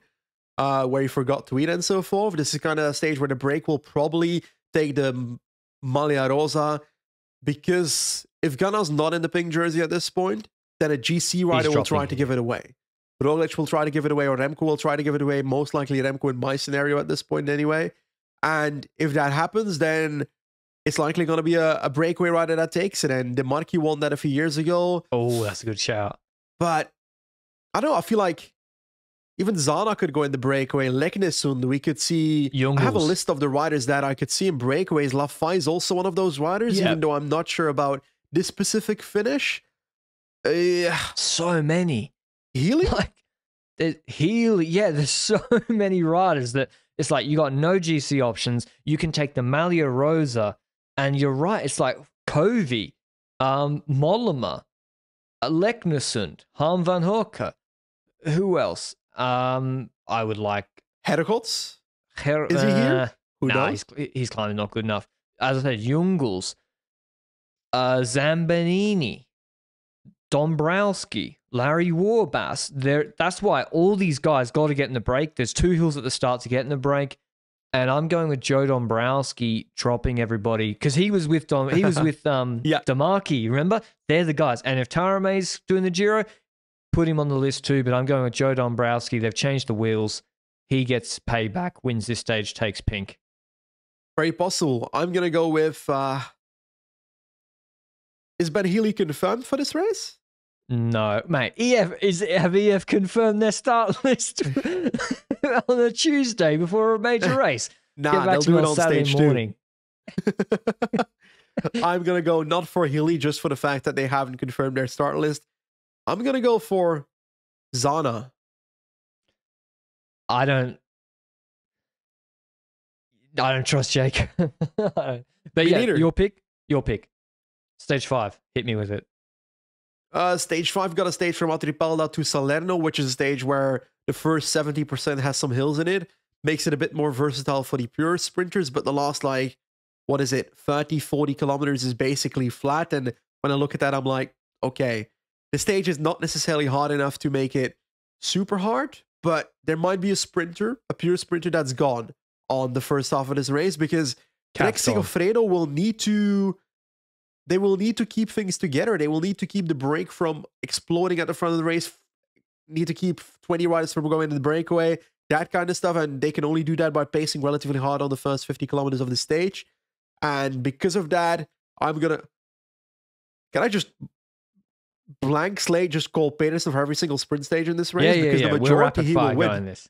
where he forgot to eat and so forth. This is kind of a stage where the break will probably take the Maglia Rosa, because if Ganna's not in the pink jersey at this point, then a GC rider will try to give it away. Roglic will try to give it away, or Remco will try to give it away. Most likely Remco in my scenario at this point anyway. And if that happens, then it's likely going to be a breakaway rider that takes it. And the Marquis won that a few years ago. Oh, that's a good shout. But I don't know. I feel like even Zana could go in the breakaway. Leknesund, we could see. Jungels. I have a list of the riders that I could see in breakaways. Lafay is also one of those riders, even though I'm not sure about this specific finish. Uh, So many. Healy? Like, there's so many riders that it's like you got no GC options. You can take the Malia Rosa, and you're right. It's like Covey, Mollema, Leknesund, Harm van Hoeke. Who else? I would like Hergots? Is he here? Who nah, knows? he's climbing not good enough. As I said, Jungels, Zambanini, Dombrowski, Larry Warbass. That's why all these guys got to get in the break. There's 2 hills at the start to get in the break. And I'm going with Joe Dombrowski dropping everybody because he was with Yeah. Demarchi, remember? They're the guys. And if Tarame's doing the Giro, put him on the list too. But I'm going with Joe Dombrowski. They've changed the wheels. He gets payback, wins this stage, takes pink. Very possible. I'm going to go with... is Ben Healy confirmed for this race? No, mate. Have EF confirmed their start list on a Tuesday before a major race? Nah, they'll do it on stage morning. 2. I'm going to go not for Healy, just for the fact that they haven't confirmed their start list. I'm going to go for Zana. I don't trust Jake. But yeah, neither. Your pick. Stage 5. Hit me with it. Stage 5 got a stage from Atripalda to Salerno, which is a stage where the first 70% has some hills in it. Makes it a bit more versatile for the pure sprinters, but the last, 30, 40 kilometers is basically flat. And when I look at that, I'm like, okay, the stage is not necessarily hard enough to make it super hard, but there might be a pure sprinter that's gone on the first half of this race because Trek Segafredo will need to... They will need to keep things together. They will need to keep the break from exploding at the front of the race. Need to keep 20 riders from going into the breakaway, that kind of stuff. And they can only do that by pacing relatively hard on the first 50 kilometers of the stage. And because of that, can I just blank slate just call Pedersen for every single sprint stage in this race? Because the majority he will win. This.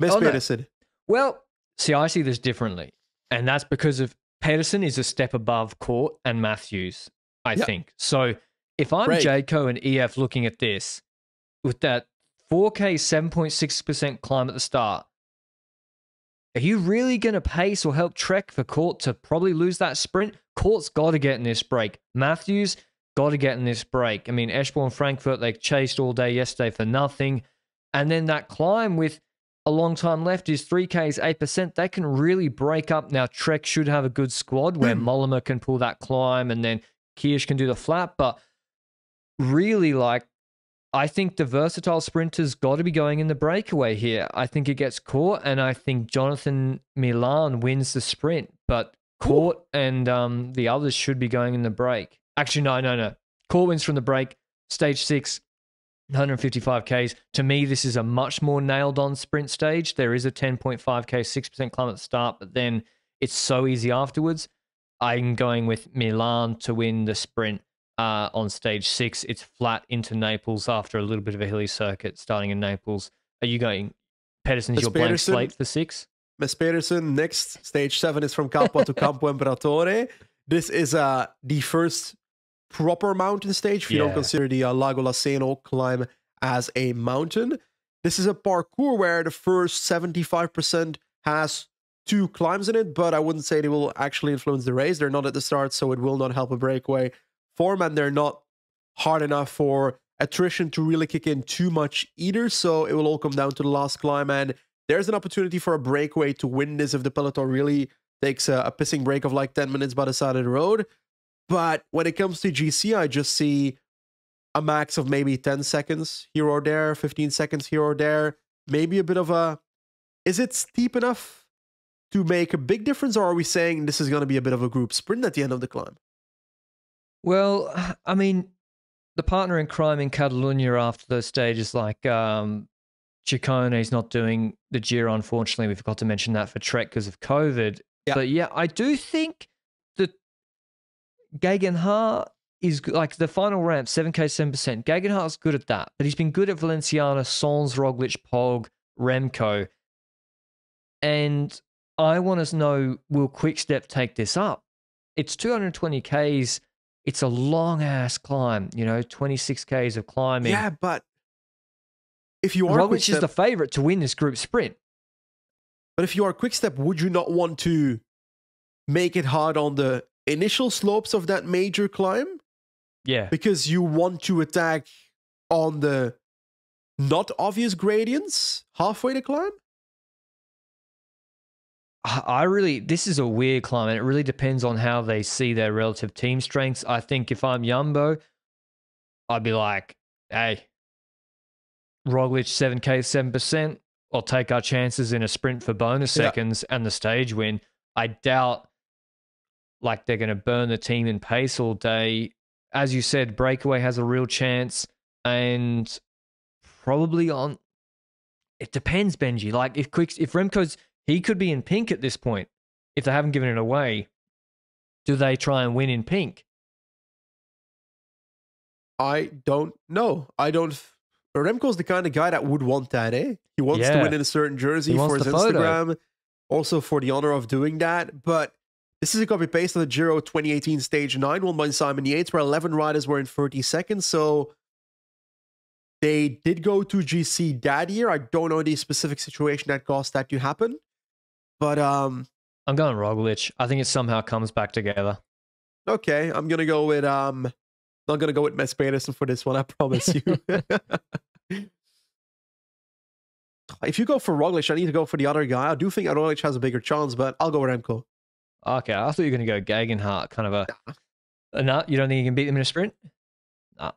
Pedersen. No. Well, see, I see this differently. And that's because of Pedersen is a step above Court and Matthews, I think. So if I'm Jayco and EF looking at this, with that 4K 7.6% climb at the start, are you really going to pace or help Trek for Court to probably lose that sprint? Court's got to get in this break. Matthews got to get in this break. I mean, Eschborn, Frankfurt, they chased all day yesterday for nothing. And then that climb with a long time left is 3Ks, 8%. They can really break up. Now, Trek should have a good squad where Mollema can pull that climb and then Kirsch can do the flat. But really, I think the versatile sprinters got to be going in the breakaway here. I think it gets Court, and I think Jonathan Milan wins the sprint. But Court and the others should be going in the break. Actually, no. Court wins from the break. Stage 6. 155 Ks. To me, this is a much more nailed-on sprint stage. There is a 10.5 K, 6% climb at the start, but then it's so easy afterwards. I'm going with Milan to win the sprint on stage 6. It's flat into Naples after a little bit of a hilly circuit starting in Naples. Are you going Pedersen's your blank slate for 6? Miss Pedersen, next, stage 7 is from Capua to Campo Imperatore. This is the first proper mountain stage if you don't consider the Lago Laceno climb as a mountain. This is a parkour where the first 75% has 2 climbs in it, but I wouldn't say they will actually influence the race. They're not at the start, so it will not help a breakaway form, and they're not hard enough for attrition to really kick in too much either, so it will all come down to the last climb, and there's an opportunity for a breakaway to win this if the peloton really takes a pissing break of 10 minutes by the side of the road. But when it comes to GC, I just see a max of maybe 10 seconds here or there, 15 seconds here or there. Maybe a bit of a... Is it steep enough to make a big difference, or are we saying this is going to be a bit of a group sprint at the end of the climb? Well, I mean, the partner in crime in Catalunya after those stages, Ciccone is not doing the Giro, unfortunately. We forgot to mention that for Trek because of COVID. Yeah. But yeah, I do think Gegenhardt is the final ramp, 7K, 7%. Gegenhardt's good at that, but he's been good at Valenciana, Sons, Roglic, Pog, Remco. And I want to know, will Quickstep take this up? It's 220 Ks it's a long ass climb, 26 Ks of climbing. Yeah, but if you are Roglic is the Quickstep, favorite to win this group sprint. but if you are Quickstep, would you not want to make it hard on the initial slopes of that major climb? Yeah. Because you want to attack on the not obvious gradients halfway to climb? This is a weird climb, and it really depends on how they see their relative team strengths. I think if I'm Jumbo, I'd be like, hey, Roglic 7K, 7%. I'll take our chances in a sprint for bonus seconds and the stage win. I doubt like they're going to burn the team in pace all day. As you said, Breakaway has a real chance, and probably on. It depends, Benji. Like if Remco's, he could be in pink at this point if they haven't given it away. Do they try and win in pink? I don't know. Remco's the kind of guy that would want that, eh? He wants to win in a certain jersey for his Instagram, also for the honor of doing that. But this is a copy paste of the Giro 2018 Stage 9, won by Simon Yates, where 11 riders were in 30 seconds. So they did go to GC that year. I don't know the specific situation that caused that to happen. But I'm going Roglic. I think it somehow comes back together. Okay, I'm gonna go with not gonna go with Mats Pedersen for this one, I promise you. If you go for Roglic, I need to go for the other guy. I do think Roglic has a bigger chance, but I'll go with Remco. Okay, I thought you were going to go Gegenhardt, kind of no, you don't think you can beat them in a sprint? No.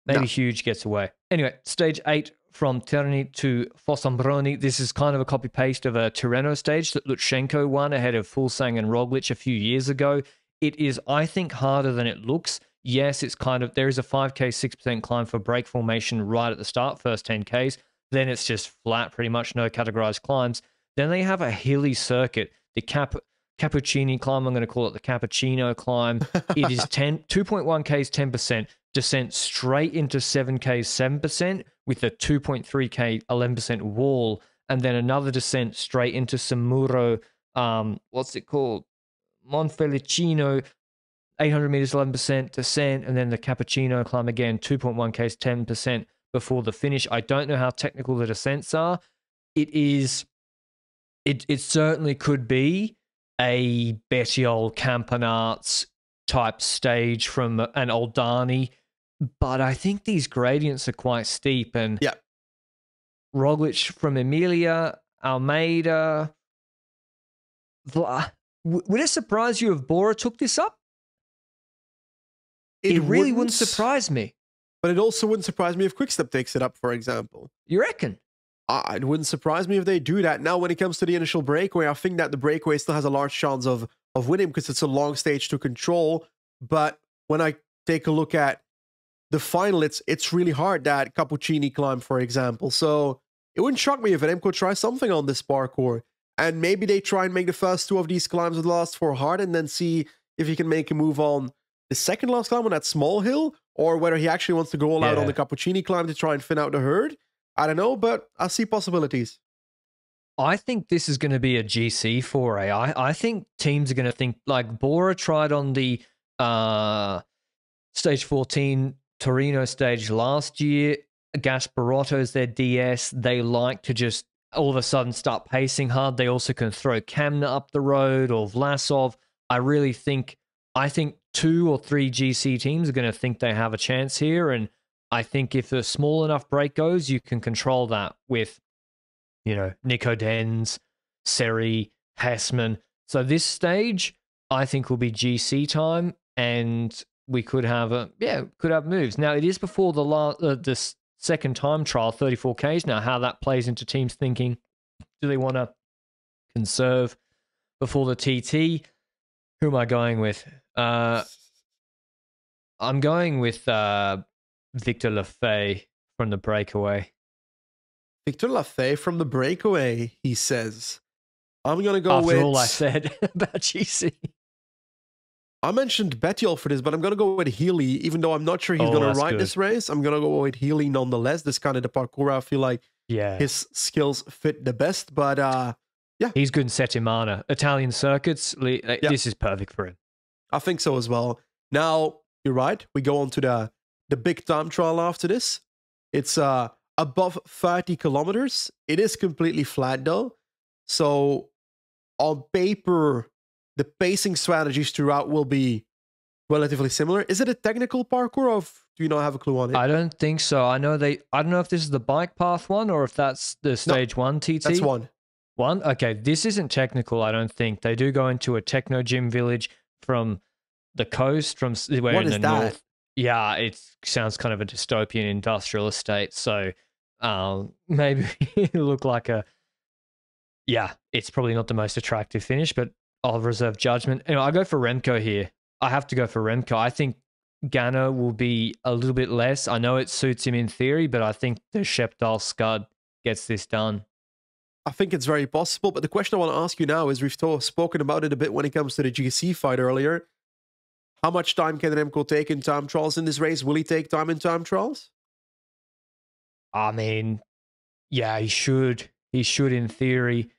Maybe Huge gets away. Anyway, stage 8 from Terni to Fossombroni. This is kind of a copy-paste of a Tirreno stage that Lutsenko won ahead of Fuglsang and Roglic a few years ago. It is, I think, harder than it looks. Yes, it's there is a 5K, 6% climb for break formation right at the start, first 10Ks. Then it's just flat, pretty much no categorized climbs. Then they have a hilly circuit, the Cappuccini climb. I'm going to call it the Cappuccino climb. It is 2.1 Ks, 10%, descent straight into 7Ks, 7%, with a 2.3K, 11% wall, and then another descent straight into Samuro, what's it called? Monfelicino, 800 meters, 11% descent, and then the Cappuccino climb again, 2.1 Ks, 10% before the finish. I don't know how technical the descents are. It certainly could be a Bettiol Campenaerts type stage from an Oldani, but I think these gradients are quite steep. And Roglic from Emilia, Almeida. Would it surprise you if Bora took this up? It really wouldn't surprise me. But it also wouldn't surprise me if Quickstep takes it up, for example. You reckon? It wouldn't surprise me if they do that. Now, when it comes to the initial breakaway, I think that the breakaway still has a large chance of winning because it's a long stage to control. But when I take a look at the final, it's really hard, that Cappuccini climb, for example. So it wouldn't shock me if Remco tries something on this parkour. And maybe they try and make the first 2 of these climbs with the last 4 hard, and then see if he can make a move on the second last climb on that small hill, or whether he actually wants to go all out on the Cappuccini climb to try and thin out the herd. I don't know, but I see possibilities. I think this is going to be a GC foray. I think teams are going to think, like Bora tried on the stage 14 Torino stage last year. Gasparotto's their DS. They like to just all of a sudden start pacing hard. They also can throw Kamna up the road or Vlasov. I think 2 or 3 GC teams are going to think they have a chance here. And I think if a small enough break goes, you can control that with, Nico Denz, Seri, Hessman. So this stage, I think, will be GC time, and we could have moves. Now, it is before the second time trial, 34Ks. Now, how that plays into teams thinking, do they want to conserve before the TT? Who am I going with? I'm going with Victor Lafay from the breakaway. Victor Lafay from the breakaway, he says. I'm going to go with... After all I said about GC. I mentioned Bettiol for this, but I'm going to go with Healy, even though I'm not sure he's going to ride this race. I'm going to go with Healy nonetheless. This kind of the parkour, I feel like his skills fit the best, but yeah. He's good in Settimana. Italian circuits, this is perfect for him. I think so as well. Now, you're right. We go on to the big time trial after this. It's above 30 kilometers. It is completely flat though. So on paper, the pacing strategies throughout will be relatively similar. Is it a technical parkour, or do you not have a clue on it? I don't think so. I don't know if this is the bike path one or if that's the stage 1 TT. That's one. One? Okay, this isn't technical, I don't think. They do go into a techno gym village from the coast, from where What in is the that? north. Yeah, it sounds kind of a dystopian industrial estate. So maybe it look like a, yeah, it's probably not the most attractive finish, but I'll reserve judgment. Anyway, I go for Remco here. I have to go for Remco. I think Ganna will be a little bit less. I know it suits him in theory, but I think the Shepdal Scud gets this done. I think it's very possible, but the question I want to ask you now is we've spoken about it a bit when it comes to the GC fight earlier. How much time can Remco take in time trials in this race? Will he take time in time trials? I mean, yeah, he should. He should in theory.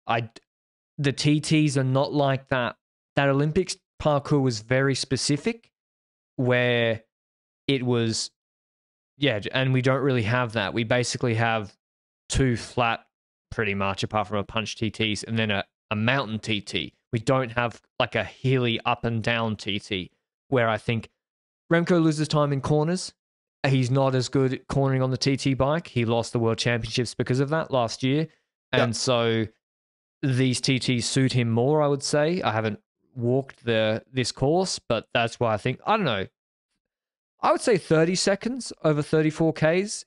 The TTs are not like that. That Olympics parkour was very specific, where it was, yeah, and we don't really have that. We basically have two flat, pretty much, apart from a punch TTs, and then a mountain TT. We don't have like a hilly up and down TT, where I think Remco loses time in corners. He's not as good at cornering on the TT bike. He lost the World Championships because of that last year. And so these TTs suit him more, I would say. I haven't walked this course, but that's why I think, I don't know, I would say 30 seconds over 34 Ks.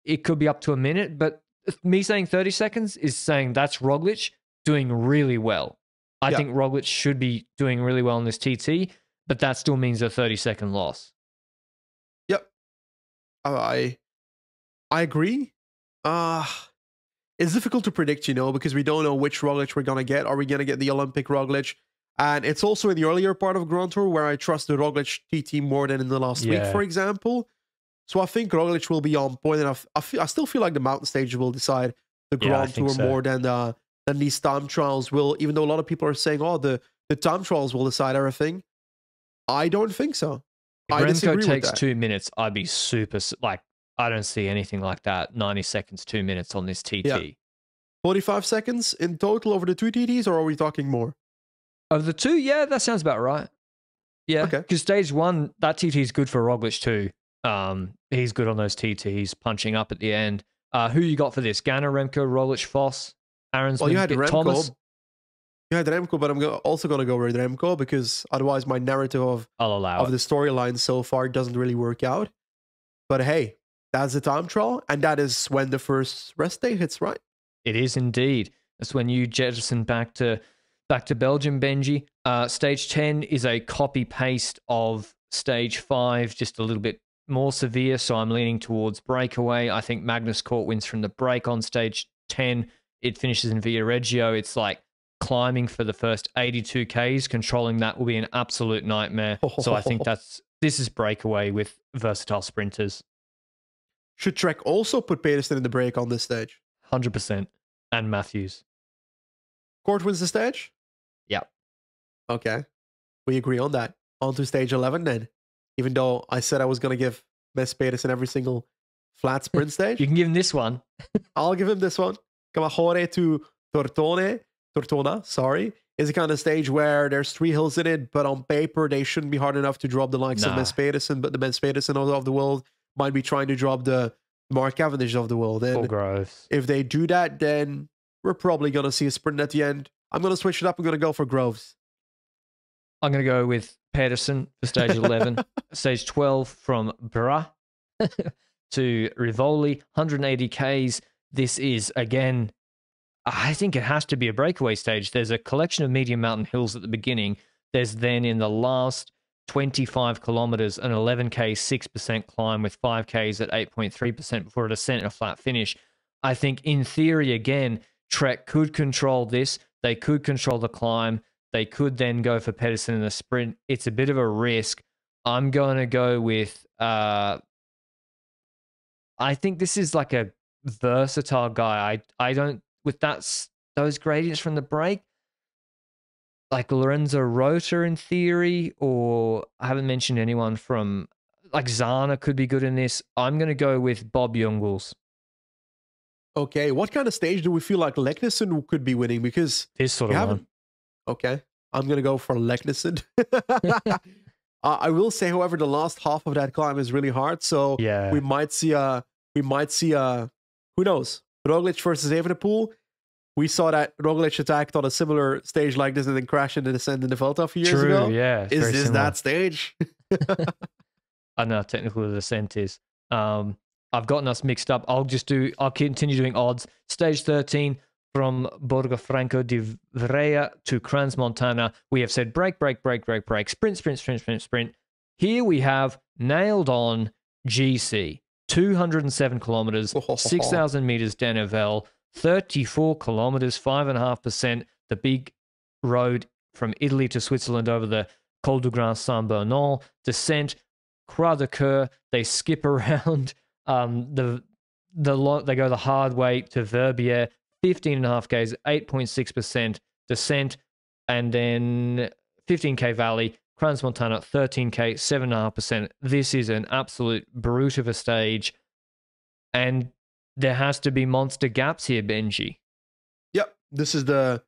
It could be up to a minute, but me saying 30 seconds is saying that's Roglic doing really well. I think Roglic should be doing really well in this TT, but that still means a 30-second loss. Yep. I agree. It's difficult to predict, because we don't know which Roglic we're going to get. Are we going to get the Olympic Roglic? And it's also in the earlier part of Grand Tour where I trust the Roglic TT more than in the last week, for example. So I think Roglic will be on point, and I still feel like the mountain stage will decide the Grand Tour more than these time trials will, even though a lot of people are saying, oh, the time trials will decide everything. I don't think so. If Remco takes 2 minutes, I'd be super, like, I don't see anything like that. 90 seconds, 2 minutes on this TT. Yeah. 45 seconds in total over the two TTs, or are we talking more? Of the two, yeah, that sounds about right. Yeah, because stage 1, that TT is good for Roglic too. He's good on those TTs, punching up at the end. Who you got for this? Ganna, Remco, Roglic, Foss, Aaronsman, well, you had Remco. Thomas. You had Remco, but I'm also going to go with Remco because otherwise my narrative of the storyline so far doesn't really work out. But hey, that's the time trial, and that is when the first rest day hits, right? It is indeed. That's when you jettison back to Belgium, Benji. Stage 10 is a copy-paste of Stage 5, just a little bit more severe, so I'm leaning towards breakaway. I think Magnus Cort wins from the break on Stage 10. It finishes in Via Reggio. It's like climbing for the first 82 Ks. Controlling that will be an absolute nightmare. So I think this is breakaway with versatile sprinters. Should Trek also put Pedersen in the break on this stage? 100%. And Matthews. Cort wins the stage? Yeah. Okay. We agree on that. On to stage 11 then. Even though I said I was going to give Mats Pedersen every single flat sprint stage. You can give him this one. I'll give him this one. Camaggiore to Tortona, sorry, is a kind of stage where there's 3 hills in it, but on paper they shouldn't be hard enough to drop the likes of Mats Pedersen, but the Mats Pedersen of the world might be trying to drop the Mark Cavendish of the world. And if they do that, then we're probably going to see a sprint at the end. I'm going to switch it up. I'm going to go for Groves. I'm going to go with Pedersen for stage 11. Stage 12 from Bra to Rivoli, 180 Ks. This is, again, I think it has to be a breakaway stage. There's a collection of medium mountain hills at the beginning. There's then in the last 25 kilometers, an 11K 6% climb with 5Ks at 8.3% before a descent and a flat finish. I think in theory, again, Trek could control this. They could control the climb. They could then go for Pedersen in the sprint. It's a bit of a risk. I'm going to go with, I think this is like a versatile guy. I don't, with those gradients from the break, like Lorenzo Rota in theory, or I haven't mentioned anyone from like Zana could be good in this. I'm going to go with Bob Jungels. Okay, what kind of stage do we feel like Leknessund could be winning? Because This sort we of haven't. one. Okay, I'm gonna go for Leknessund. I will say, however, the last half of that climb is really hard, so Yeah. we might see a who knows, Roglic versus Evenepoel. We saw that Roglic attacked on a similar stage like this and then crashed in the descent in the Vuelta a few years True, ago. yeah. Is very this similar. that stage? I know how technical the descent is. I've gotten us mixed up. I'll continue doing odds. Stage 13 from Borgofranco di Vrea to Crans Montana. We have said break, sprint. Here we have nailed on GC, 207 kilometers, 6,000 meters Dennevel, 34 kilometers, 5.5%. The big road from Italy to Switzerland over the Col du Grand Saint-Bernard, descent, Croix de Coeur. They skip around they go the hard way to Verbier, 15.5 Ks, 8.6% descent, and then 15K Valley, Crans Montana, 13K, 7.5%. This is an absolute brute of a stage, and there has to be monster gaps here, Benji. Yep, this is the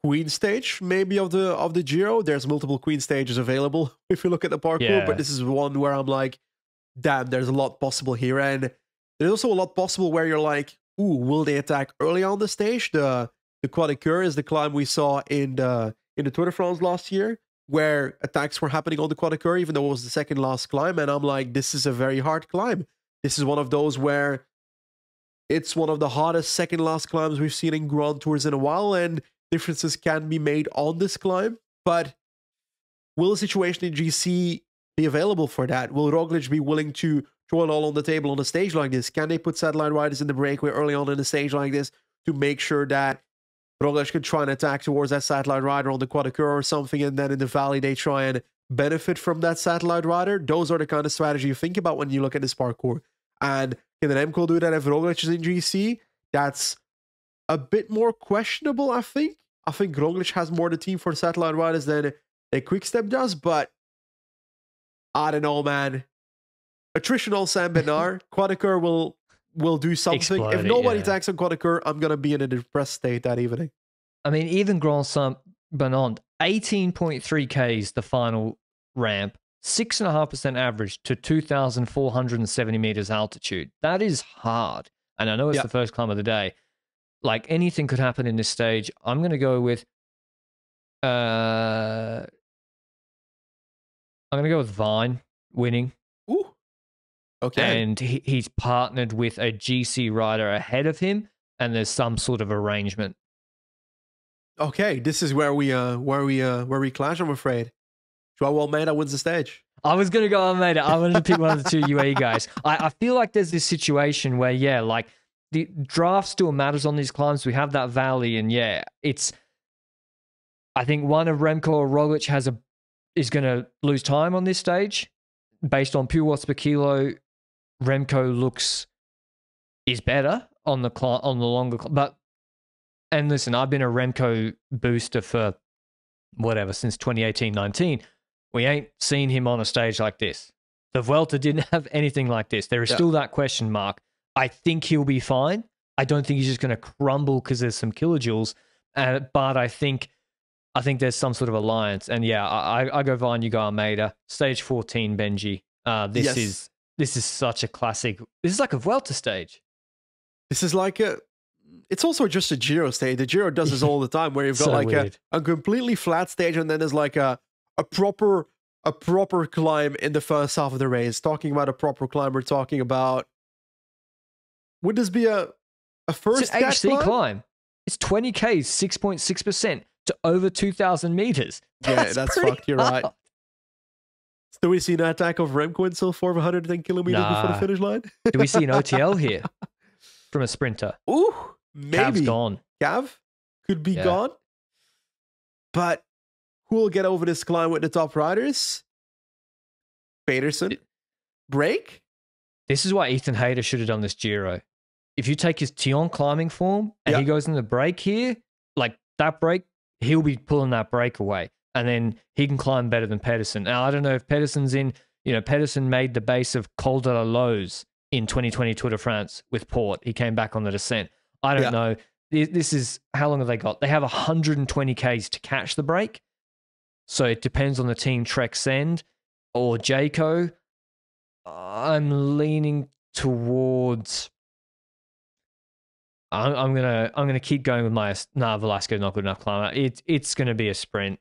Queen stage maybe of the Giro. There's multiple Queen stages available if you look at the parcours, but this is one where I'm like, damn, there's a lot possible here, and there's also a lot possible where you're like, ooh, will they attack early on the stage? The Croix de Coeur is the climb we saw in the Tour de France last year, where attacks were happening on the Croix de Coeur, even though it was the second last climb, and I'm like, this is a very hard climb. This is one of those where it's one of the hardest second last climbs we've seen in Grand Tours in a while, and differences can be made on this climb. But will the situation in GC be available for that? Will Roglic be willing to throw it all on the table on a stage like this? Can they put satellite riders in the breakaway early on in a stage like this to make sure that Roglic can try and attack towards that satellite rider on the Croix de Coeur or something, and then in the valley they try and benefit from that satellite rider? Those are the kind of strategy you think about when you look at this parcours. And can an Remco do that if Roglic is in GC? That's a bit more questionable, I think. I think Roglic has more the team for satellite riders than Quickstep does, but I don't know, man. Attritional Saint Bernard, Croix de Coeur will do something. If nobody attacks on Croix de Coeur, I'm gonna be in a depressed state that evening. I mean, even Grand Saint Bernard, 18.3 Ks the final ramp, 6.5% average to 2,470 meters altitude. That is hard, and I know it's the first climb of the day. Like, anything could happen in this stage. I'm gonna go with Vine winning. Ooh. Okay. And he's partnered with a GC rider ahead of him, and there's some sort of arrangement. Okay, this is where we clash, I'm afraid. Joao Almeida wins the stage. I was gonna go Almeida. I wanted to pick one of the two UAE guys. I feel like there's this situation where, yeah, like the draft still matters on these climbs. We have that valley, and yeah, it's. I think one of Remco or Roglic is going to lose time on this stage, based on pure watts per kilo. Remco is better on the longer, but. And listen, I've been a Remco booster for whatever since 2018-19. We ain't seen him on a stage like this. The Vuelta didn't have anything like this. There is still that question mark. I think he'll be fine. I don't think he's just going to crumble because there's some kilojoules. But I think there's some sort of alliance. And yeah, I go Vine, you go Almeida. Stage 14, Benji. This is such a classic. This is like a Vuelta stage. This is like it's also just a Giro stage. The Giro does this all the time, where you've got like a completely flat stage, and then there's like a proper climb in the first half of the race. Talking about a proper climb, we're talking about, would this be a first? It's an HC climb. It's 20 Ks, 6.6% to over 2,000 meters. That's fucked. You're right. Do we see an attack of Remco in Silfor 110 kilometers before the finish line? Do we see an OTL here from a sprinter? Ooh, maybe. Cav's gone. Cav could be gone. But who will get over this climb with the top riders? Pedersen. Break? This is why Ethan Hayter should have done this Giro. If you take his Tion climbing form and he goes in the break here, like that break he'll be pulling that breakaway, and then he can climb better than Pedersen. Now, I don't know if Pedersen's in, Pedersen made the base of Col de la Loze in 2020 Tour de France with Port. He came back on the descent. I don't know. This is, how long have they got? They have 120 Ks to catch the break. So it depends on the team Trek Send or Jayco. I'm leaning towards. I'm gonna keep going with my Velasco not good enough climber. It's gonna be a sprint.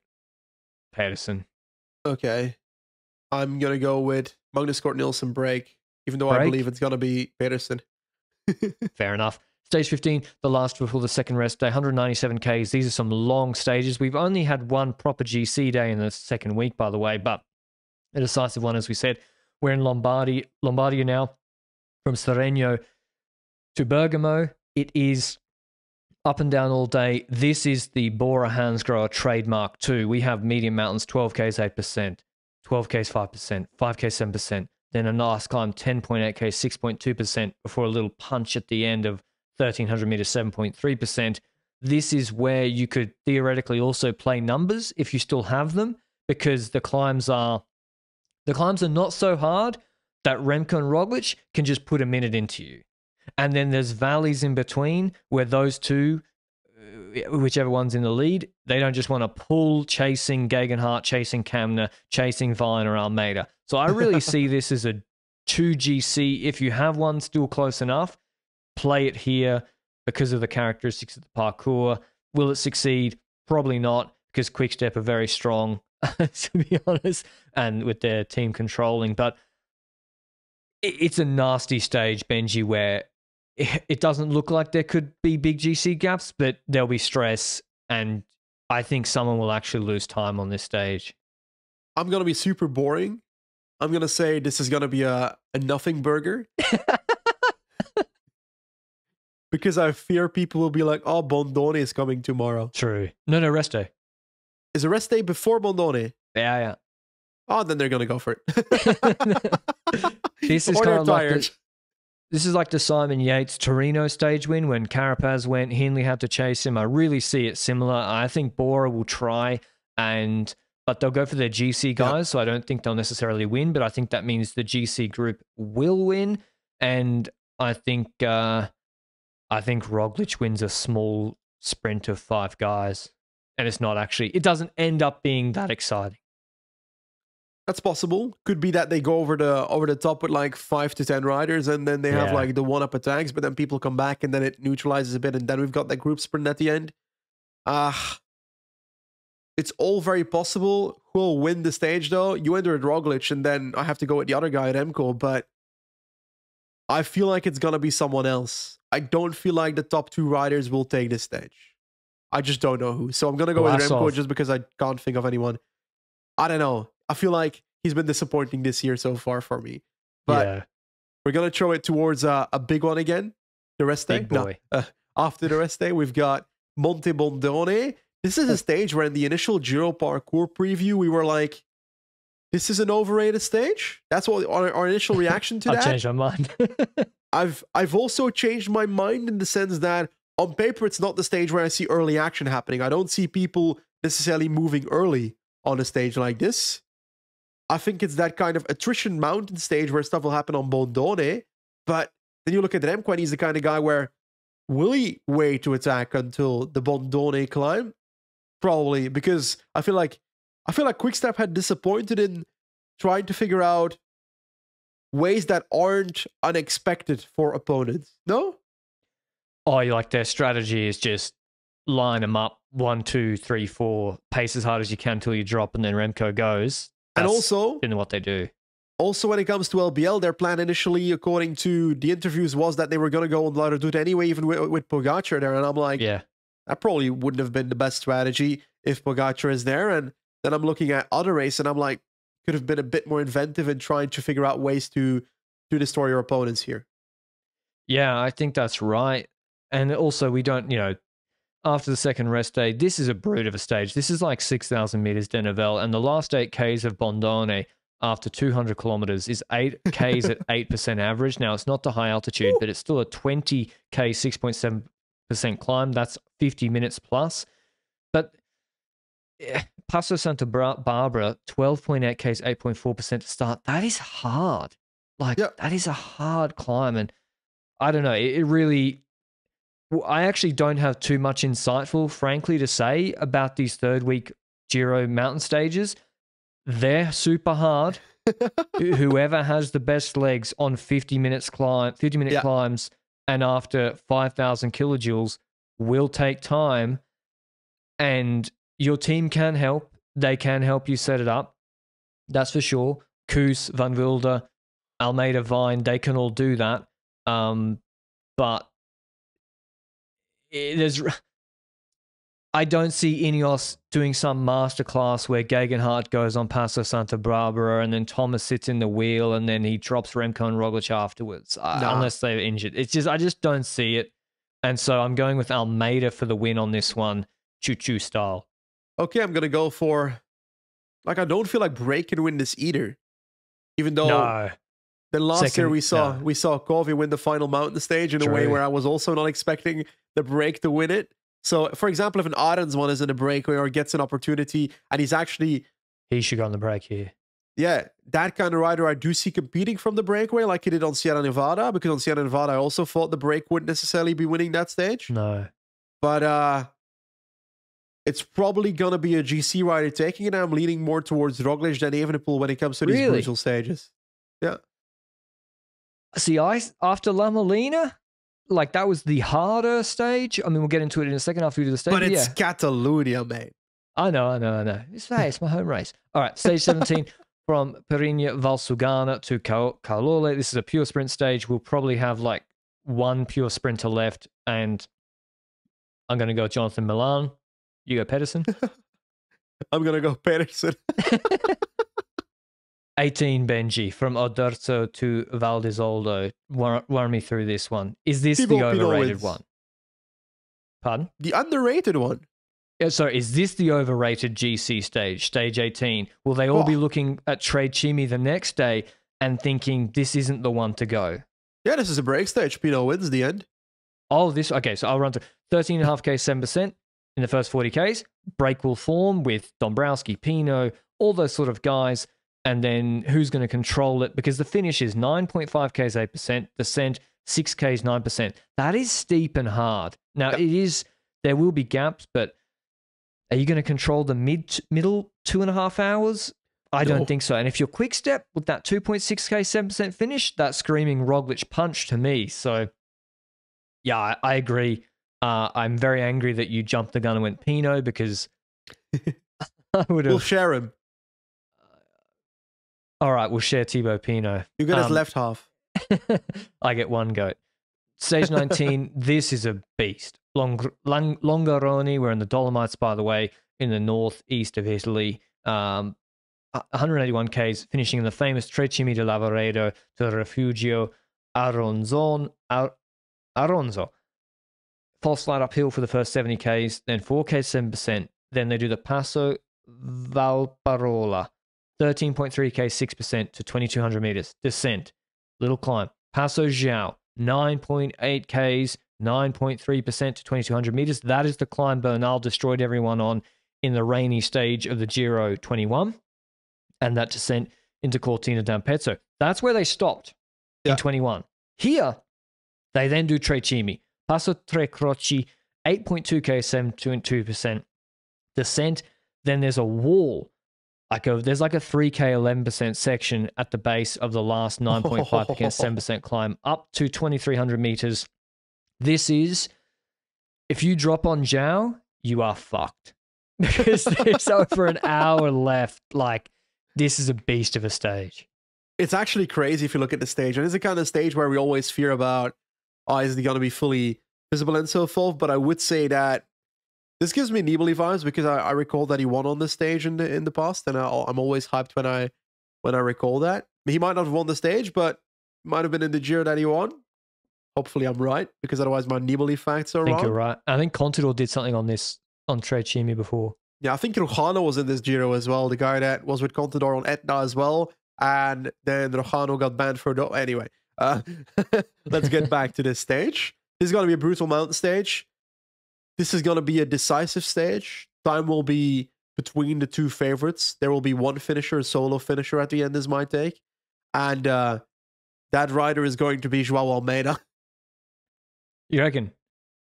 Pedersen. Okay, I'm gonna go with Magnus Cort Nielsen break, even though I believe it's gonna be Pedersen. Fair enough. Stage 15, the last before the second rest day, 197 Ks. These are some long stages. We've only had one proper GC day in the second week, by the way, but a decisive one, as we said. We're in Lombardia now, from Seregno to Bergamo. It is up and down all day. This is the Bora Hansgrohe trademark too. We have medium mountains, 12Ks 8%, 12Ks 5%, 5Ks 7%, then a nice climb, 10.8K 6.2%, before a little punch at the end of 1,300 meters, 7.3%. This is where you could theoretically also play numbers if you still have them, because the climbs are not so hard that Remco and Roglic can just put a minute into you. And then there's valleys in between where those two, whichever one's in the lead, they don't just want to pull, chasing Gegenhardt, chasing Kamna, chasing Vine or Almeida. So I really see this as a 2GC. If you have one still close enough, play it here because of the characteristics of the parkour. Will it succeed? Probably not, because Quickstep are very strong, to be honest, and with their team controlling. But it's a nasty stage, Benji, where it doesn't look like there could be big GC gaps, but there'll be stress, and I think someone will actually lose time on this stage. I'm going to be super boring. I'm going to say this is going to be a nothing burger. Because I fear people will be like, oh, Bondone is coming tomorrow. True. No, rest day. Is a rest day before Bondone? Yeah. Oh, then they're going to go for it. This is kind of like this is like the Simon Yates Torino stage win when Carapaz went, Hindley had to chase him. I really see it similar. I think Bora will try, but they'll go for their GC guys, so I don't think they'll necessarily win, but I think that means the GC group will win, and I think Roglic wins a small sprint of 5 guys, and it doesn't end up being that exciting. That's possible. Could be that they go over the top with like 5 to 10 riders, and then they have like the one-up attacks, but then people come back and then it neutralizes a bit, and then we've got that group sprint at the end. It's all very possible. Who will win the stage though? You enter at Roglic, and then I have to go with the other guy at Remco, but I feel like it's gonna be someone else. I don't feel like the top 2 riders will take this stage. I just don't know who. So I'm gonna go with Remco just because I can't think of anyone. I don't know. I feel like he's been disappointing this year so far for me. But we're going to throw it towards a big one again. The rest day. Big boy. After the rest day, we've got Monte Bondone. This is a stage where in the initial Giro parkour preview, we were like, this is an overrated stage? That's what our initial reaction to that. I've changed my mind. I've also changed my mind in the sense that on paper, it's not the stage where I see early action happening. I don't see people necessarily moving early on a stage like this. I think it's that kind of attrition mountain stage where stuff will happen on Bondone. But then you look at Remco, and he's the kind of guy where, will he wait to attack until the Bondone climb? Probably, because I feel like Quickstep had disappointed in trying to figure out ways that aren't unexpected for opponents. No? Oh, you like their strategy is just line them up 1, 2, 3, 4, pace as hard as you can until you drop, and then Remco goes. And also, what they do. Also, when it comes to LBL, their plan initially, according to the interviews, was that they were going to go on La Redoute anyway, even with Pogacar there. And I'm like, that probably wouldn't have been the best strategy if Pogacar is there. And then I'm looking at other races, and I'm like, could have been a bit more inventive in trying to figure out ways to destroy your opponents here. Yeah, I think that's right. And also, we don't, after the second rest day, this is a brute of a stage. This is like 6,000 meters Denevelle, and the last 8Ks of Bondone after 200 kilometers is 8Ks at 8% average. Now, it's not the high altitude, but it's still a 20K 6.7% climb. That's 50 minutes plus. But Paso Santa Barbara, 12.8 Ks, 8.4% to start. That is hard. Like, Yeah. that is a hard climb. And I don't know. It really, well, I actually don't have too much insightful, frankly, to say about these third week Giro mountain stages. They're super hard. Whoever has the best legs on 50-minute Yeah. climbs and after 5,000 kilojoules will take time, and your team can help. They can help you set it up. That's for sure. Koos, Van Wilder, Almeida, Vine, they can all do that. But I don't see Ineos doing some masterclass where Gegenhardt goes on Paso Santa Barbara and then Thomas sits in the wheel and then he drops Remco and Roglic afterwards, unless they're injured. I just don't see it. And so I'm going with Almeida for the win on this one, choo-choo style. Okay, I'm going to go for, like, I don't feel like Break can win this either. Even though No. then last year we saw Covey win the final mountain stage in a way where I was also not expecting the Break to win it. So, for example, if an Arons one is in a breakaway or gets an opportunity and he should go on the break here. Yeah, that kind of rider I do see competing from the breakaway like he did on Sierra Nevada, because on Sierra Nevada I also thought the break wouldn't necessarily be winning that stage. No. But it's probably going to be a GC rider taking it. I'm leaning more towards Roglic than Evenepoel when it comes to these brutal stages. Yeah. See, after La Molina, like, that was the harder stage. I mean, we'll get into it in a second after we do the stage. But it's Catalunya, mate. I know. It's my home race. All right, stage 17 from Perinha Valsugana to Caolole. This is a pure sprint stage. We'll probably have like one pure sprinter left, and I'm going to go Jonathan Milan. You go Pedersen. I'm going to go Pedersen. 18 Benji from Oderzo to Val d'Isoldo. Run me through this one. Is this the overrated one? Pardon? The underrated one. Yeah, sorry, is this the overrated GC stage, stage 18? Will they all be looking at Tre Chimi the next day and thinking this isn't the one to go? Yeah, this is a break stage. Pinot wins the end. Oh, okay, so I'll run through 13.5K, 7% in the first 40Ks. Break will form with Dombrowski, Pinot, all those sort of guys. And then who's going to control it? Because the finish is 9.5Ks, 8%, descent, 6Ks, 9%. That is steep and hard. Now, there will be gaps, but are you going to control the middle 2.5 hours? I don't think so. And if you're quick step with that 2.6K, 7% finish, that's screaming Roglic punch to me. So, yeah, I agree. I'm very angry that you jumped the gun and went Pinot, because I would have. We'll share him. All right, we'll share Thibaut Pinot. You get his left half. I get one goat. Stage 19, this is a beast. Longarone, we're in the Dolomites, by the way, in the northeast of Italy. 181 Ks, finishing in the famous Tre Chimi di Lavaredo to Refugio Aronzo. False slide uphill for the first 70 Ks, then 4K, 7%. Then they do the Passo Valparola. 13.3K, 6% to 2,200 meters. Descent. Little climb. Passo João. 9.8 Ks, 9.3% to 2,200 meters. That is the climb Bernal destroyed everyone on in the rainy stage of the Giro 21. And that descent into Cortina d'Ampezzo. That's where they stopped in 21. Here, they then do Tre Chimi. Passo Tre Croci, 8.2K, 7.2% descent. Then there's a wall. There's like a 3K, 11% section at the base of the last 9.5 against 7% climb up to 2,300 meters. This is, if you drop on João, you are fucked. Because there's over an hour left. Like, this is a beast of a stage. It's actually crazy if you look at the stage. And it's the kind of stage where we always fear about, is it going to be fully visible and so forth? But I would say that this gives me Nibali vibes, because I recall that he won on this stage in the past, and I'm always hyped when I recall that. He might not have won the stage, but might have been in the Giro that he won. Hopefully I'm right, because otherwise my Nibali facts are wrong. I think you're right. I think Contador did something on Tre Chimi before. Yeah, I think Rojano was in this Giro as well, the guy that was with Contador on Etna as well, and then Rojano got banned for... Anyway, let's get back to this stage. This is going to be a brutal mountain stage. This is going to be a decisive stage. Time will be between the two favorites. There will be one finisher, a solo finisher at the end, is my take. And that rider is going to be Joao Almeida. You reckon?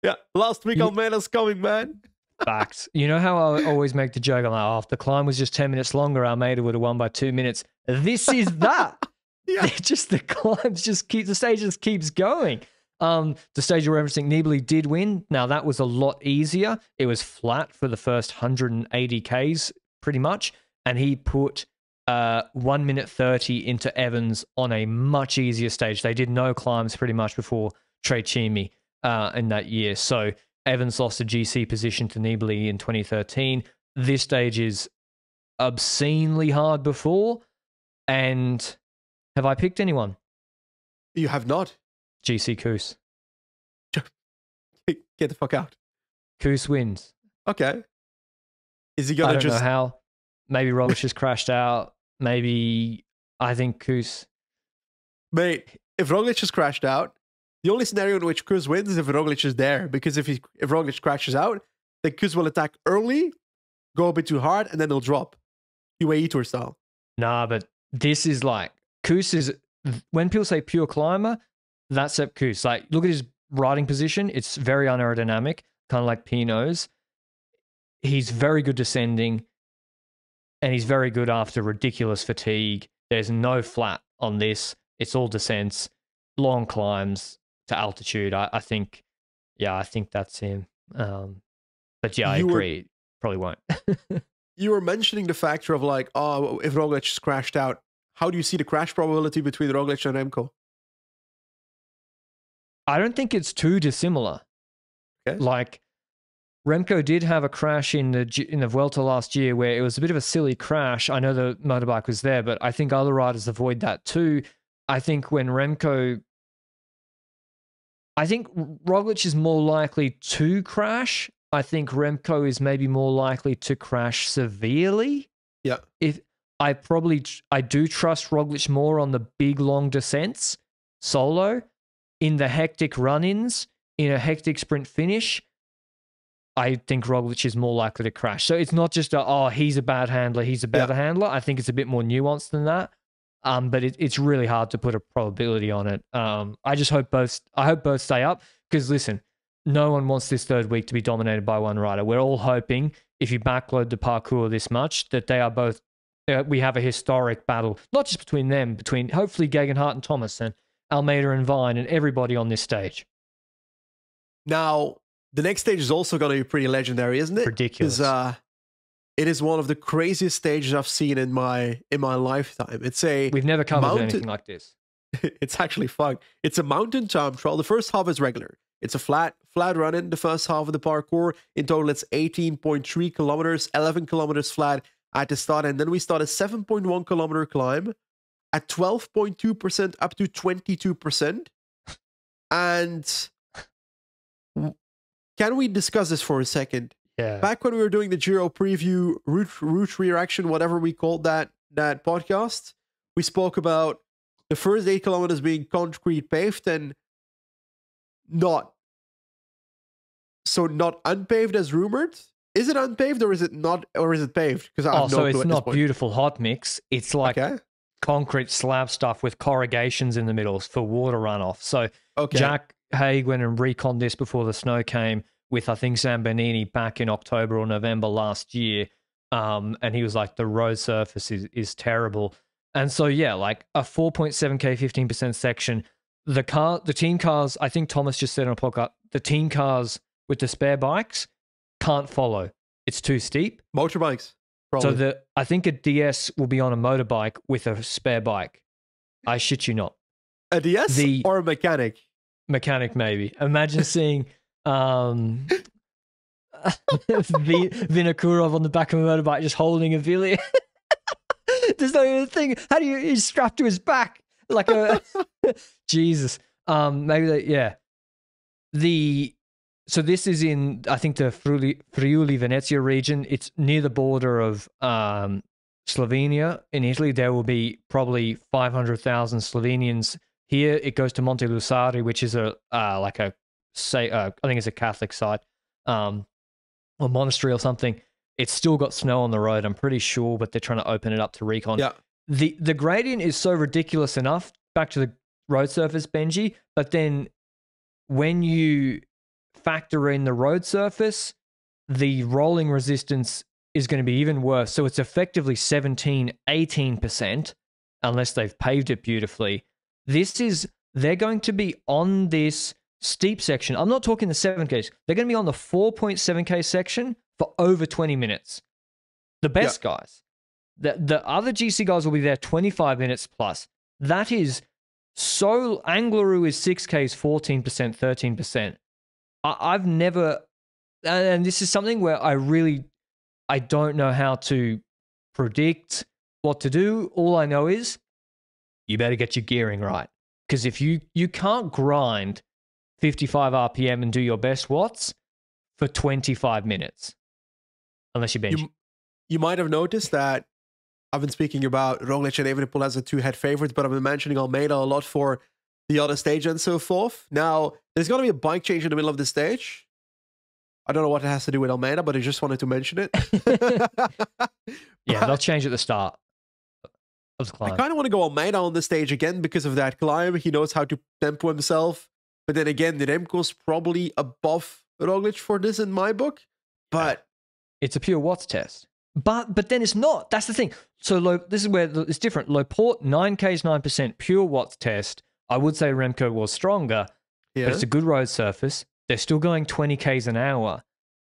Yeah, last week Almeida's coming, man. Facts. You know how I always make the joke? I'm like, oh, if the climb was just 10 minutes longer, Almeida would have won by 2 minutes. This is that. Yeah. Just the climbs just keep, the stage just keeps going. The stage you're referencing, Nibali did win. Now that was a lot easier. It was flat for the first 180 Ks pretty much. And he put 1 minute 30 into Evans on a much easier stage. They did no climbs pretty much before Tre Chimi in that year. So Evans lost a GC position to Nibali in 2013. This stage is obscenely hard before. And have I picked anyone? You have not. GC Koos. Get the fuck out. Koos wins. Okay. Is he I gonna don't just know how. Maybe Roglic has crashed out. Maybe I think Koos. Mate, if Roglic has crashed out, the only scenario in which Koos wins is if Roglic is there. Because if Roglic crashes out, then Koos will attack early, go a bit too hard, and then he'll drop. UAE Tour style. Nah, but this is like Koos is when people say pure climber, that's Sepp Koos. Like, look at his riding position. It's very unaerodynamic, kind of like Pinot's. He's very good descending, and he's very good after ridiculous fatigue. There's no flat on this. It's all descents, long climbs to altitude. I think that's him. But yeah, I agree. Probably won't. You were mentioning the factor of like, oh, if Roglic has crashed out, how do you see the crash probability between Roglic and Remco? I don't think it's too dissimilar. Okay. Like, Remco did have a crash in the Vuelta last year where it was a bit of a silly crash. I know the motorbike was there, but I think other riders avoid that too. I think Roglic is more likely to crash. I think Remco is maybe more likely to crash severely. Yeah. I do trust Roglic more on the big long descents solo. In the hectic run-ins, in a hectic sprint finish, I think Roglic is more likely to crash. So it's not just he's a bad handler, he's a better handler. I think it's a bit more nuanced than that. But it's really hard to put a probability on it. I hope both stay up because listen, no one wants this third week to be dominated by one rider. We're all hoping if you backload the parcours this much that they are both. We have a historic battle, not just between them, between hopefully Gegenhardt and Thomas and Almeida and Vine and everybody on this stage. Now, the next stage is also going to be pretty legendary, isn't it? Ridiculous. It is one of the craziest stages I've seen in my lifetime. We've never covered anything like this. It's actually fun. It's a mountain time trial. The first half is regular. It's a flat run in the first half of the parcours. In total, it's 18.3 kilometers, 11 kilometers flat at the start. And then we start a 7.1 kilometer climb at 12.2% up to 22%. And can we discuss this for a second? Yeah. Back when we were doing the Giro preview, route reaction, whatever we called that podcast, we spoke about the first 8 kilometers being concrete paved and not unpaved as rumored. Is it unpaved or is it not, or is it paved? Because it's not beautiful hot mix. It's like concrete slab stuff with corrugations in the middle for water runoff. So Jack Haig went and reconned this before the snow came with, I think, Zambonini back in October or November last year. And he was like, the road surface is terrible. And so, yeah, like a 4.7K, 15% section. The team cars, I think Thomas just said on a podcast, the team cars with the spare bikes can't follow. It's too steep. Motorbikes, probably. So I think a DS will be on a motorbike with a spare bike. I shit you not. A DS or a mechanic? Mechanic, maybe. Imagine seeing Vinokurov on the back of a motorbike just holding a Villiers. There's no even thing. How do he's strapped to his back like a Jesus. So this is in, I think, the Friuli Venezia region. It's near the border of Slovenia in Italy. There will be probably 500,000 Slovenians here. It goes to Monte Lusari, which is I think it's a Catholic site, or monastery or something. It's still got snow on the road, I'm pretty sure, but they're trying to open it up to recon. Yeah. The gradient is so ridiculous enough, back to the road surface, Benji, but then when you factor in the road surface, the rolling resistance is going to be even worse. So it's effectively 17, 18%, unless they've paved it beautifully. They're going to be on this steep section. I'm not talking the 7Ks. They're going to be on the 4.7K section for over 20 minutes. The best guys. The other GC guys will be there 25 minutes plus. That is so... Angliru is 6Ks, 14%, 13%. I've never... And this is something where I don't know how to predict what to do. All I know is you better get your gearing right. Because if you can't grind 55 RPM and do your best watts for 25 minutes, unless you bench. You might have noticed that I've been speaking about Roglic and Evenepoel as the two-head favorites, but I've been mentioning Almeida a lot for the other stage and so forth. Now, there's going to be a bike change in the middle of the stage. I don't know what it has to do with Almeida, but I just wanted to mention it. Yeah, they'll change at the start of the climb. I kind of want to go Almeida on the stage again because of that climb. He knows how to tempo himself. But then again, the Remco's probably above Roglic for this in my book. But it's a pure watts test. But then it's not. That's the thing. So this is where it's different. Laporte, 9Ks, 9%, pure watts test. I would say Remco was stronger, but it's a good road surface. They're still going 20Ks an hour.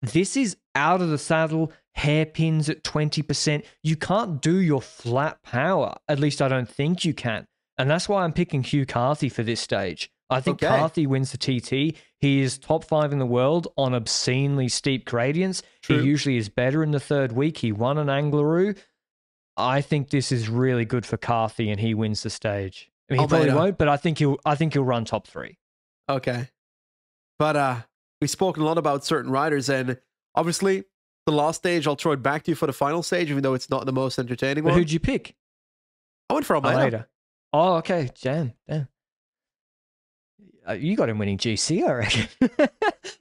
This is out of the saddle, hairpins at 20%. You can't do your flat power. At least I don't think you can. And that's why I'm picking Hugh Carthy for this stage. I think Carthy wins the TT. He is top 5 in the world on obscenely steep gradients. True. He usually is better in the third week. He won an Angliru. I think this is really good for Carthy, and he wins the stage. I mean, he probably won't, but I think he'll run top 3. Okay. But we've spoken a lot about certain riders, and obviously the last stage, I'll throw it back to you for the final stage, even though it's not the most entertaining one. Who'd you pick? I went for Almeida. Oh, okay. Damn. You got him winning GC, I reckon.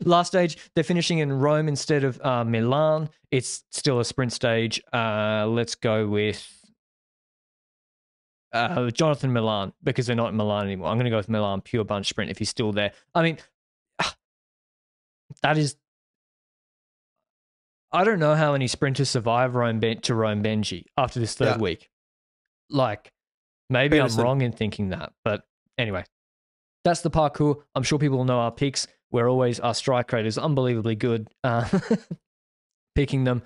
Last stage, they're finishing in Rome instead of Milan. It's still a sprint stage. Let's go with Jonathan Milan, because they're not in Milan anymore. I'm going to go with Milan pure bunch sprint if he's still there. I mean, that is... I don't know how many sprinters survive Rome Benji after this third week. Like, maybe I'm wrong in thinking that. But anyway, that's the parkour. I'm sure people will know our picks. Our strike rate is unbelievably good picking them.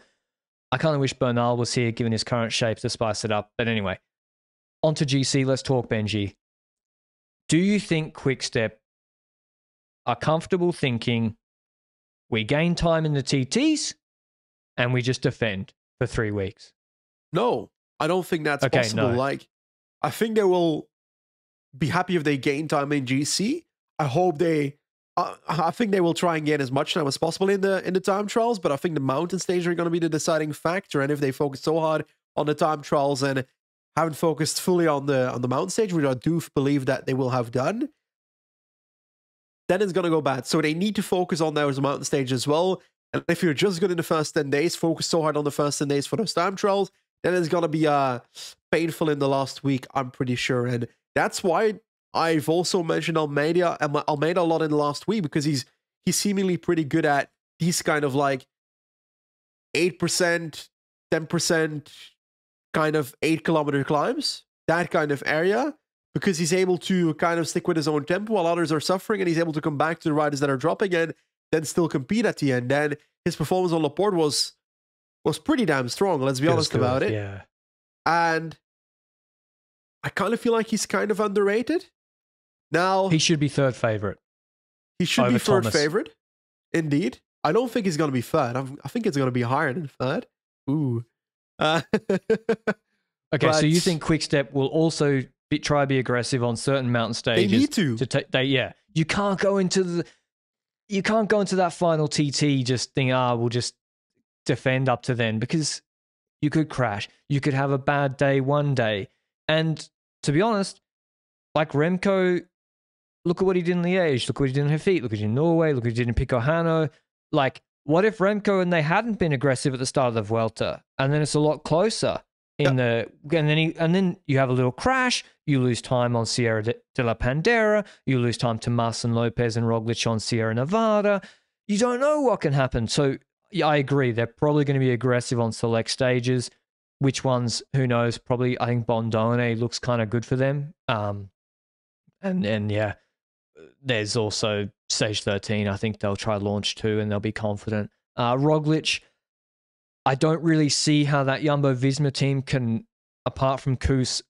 I kind of wish Bernal was here given his current shape to spice it up. But anyway, on to GC. Let's talk Benji. Do you think Quickstep are comfortable thinking we gain time in the TTs and we just defend for 3 weeks? No, I don't think that's possible. No. Like, I think they will be happy if they gain time in GC. I think they will try and gain as much time as possible in the time trials, but I think the mountain stage are going to be the deciding factor. And if they focus so hard on the time trials and haven't focused fully on the mountain stage, which I do believe that they will have done, then it's going to go bad. So they need to focus on those mountain stage as well. And if you're just good in the first 10 days, focus so hard on the first 10 days for those time trials, then it's going to be painful in the last week, I'm pretty sure. And that's why I've also mentioned Almeida a lot in the last week, because he's seemingly pretty good at these kind of like 8%, 10% kind of 8-kilometer climbs, that kind of area, because he's able to kind of stick with his own tempo while others are suffering, and he's able to come back to the riders that are dropping and then still compete at the end. And his performance on Laporte was pretty damn strong, let's be honest about it. Yeah. And I kind of feel like he's kind of underrated. Now, he should be third favorite. He should be third favorite. Indeed. I don't think he's going to be third. I think it's going to be higher than third. Ooh. Okay, so you think Quickstep will also try to be aggressive on certain mountain stages? They need to. You can't go into that final TT just think, we'll just defend up to then, because you could crash. You could have a bad day one day. And to be honest, like Remco, look at what he did in Liège. Look what he did in Hafit. Look what he did in Norway. Look what he did in Pico Hano. Like, what if Remco and they hadn't been aggressive at the start of the Vuelta, and then it's a lot closer in the and then you have a little crash, you lose time on Sierra de la Pandera, you lose time to Mas and Lopez and Roglic on Sierra Nevada. You don't know what can happen. So yeah, I agree. They're probably going to be aggressive on select stages. Which ones? Who knows? Probably, I think Bondone looks kind of good for them. And yeah, there's also stage 13. I think they'll try launch 2 and they'll be confident. Roglic, I don't really see how that Jumbo-Visma team can, apart from Kuss,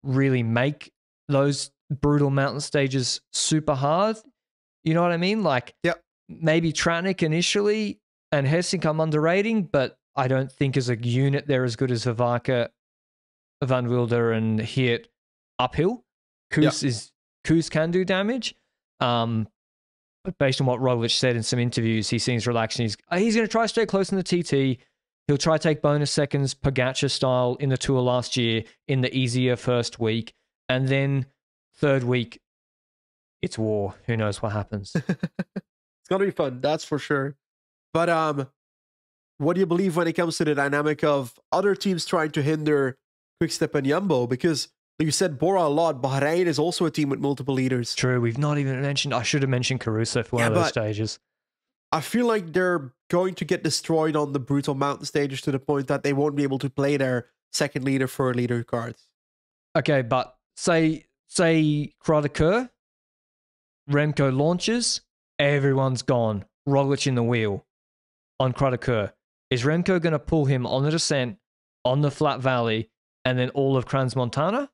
really make those brutal mountain stages super hard. You know what I mean? Like, maybe Tratnik initially and Hessink I'm underrating, but I don't think as a unit they're as good as Vavaka, Van Wilder, and Hirt uphill. Kuss can do damage. But based on what Roglic said in some interviews, he seems relaxed. And he's going to try to stay close in the TT. He'll try to take bonus seconds, Pogacar style, in the Tour last year in the easier first week. And then third week, it's war. Who knows what happens? It's going to be fun, that's for sure. But what do you believe when it comes to the dynamic of other teams trying to hinder Quickstep and Jumbo? Because you said Bora a lot. Bahrain is also a team with multiple leaders. True. We've not even mentioned... I should have mentioned Caruso for one of those stages. I feel like they're going to get destroyed on the brutal mountain stages to the point that they won't be able to play their second leader, third leader cards. Okay, but say Croix-de-Coeur, Remco launches, everyone's gone. Roglic in the wheel on Croix-de-Coeur. Is Remco going to pull him on the descent, on the flat valley, and then all of Crans-Montana?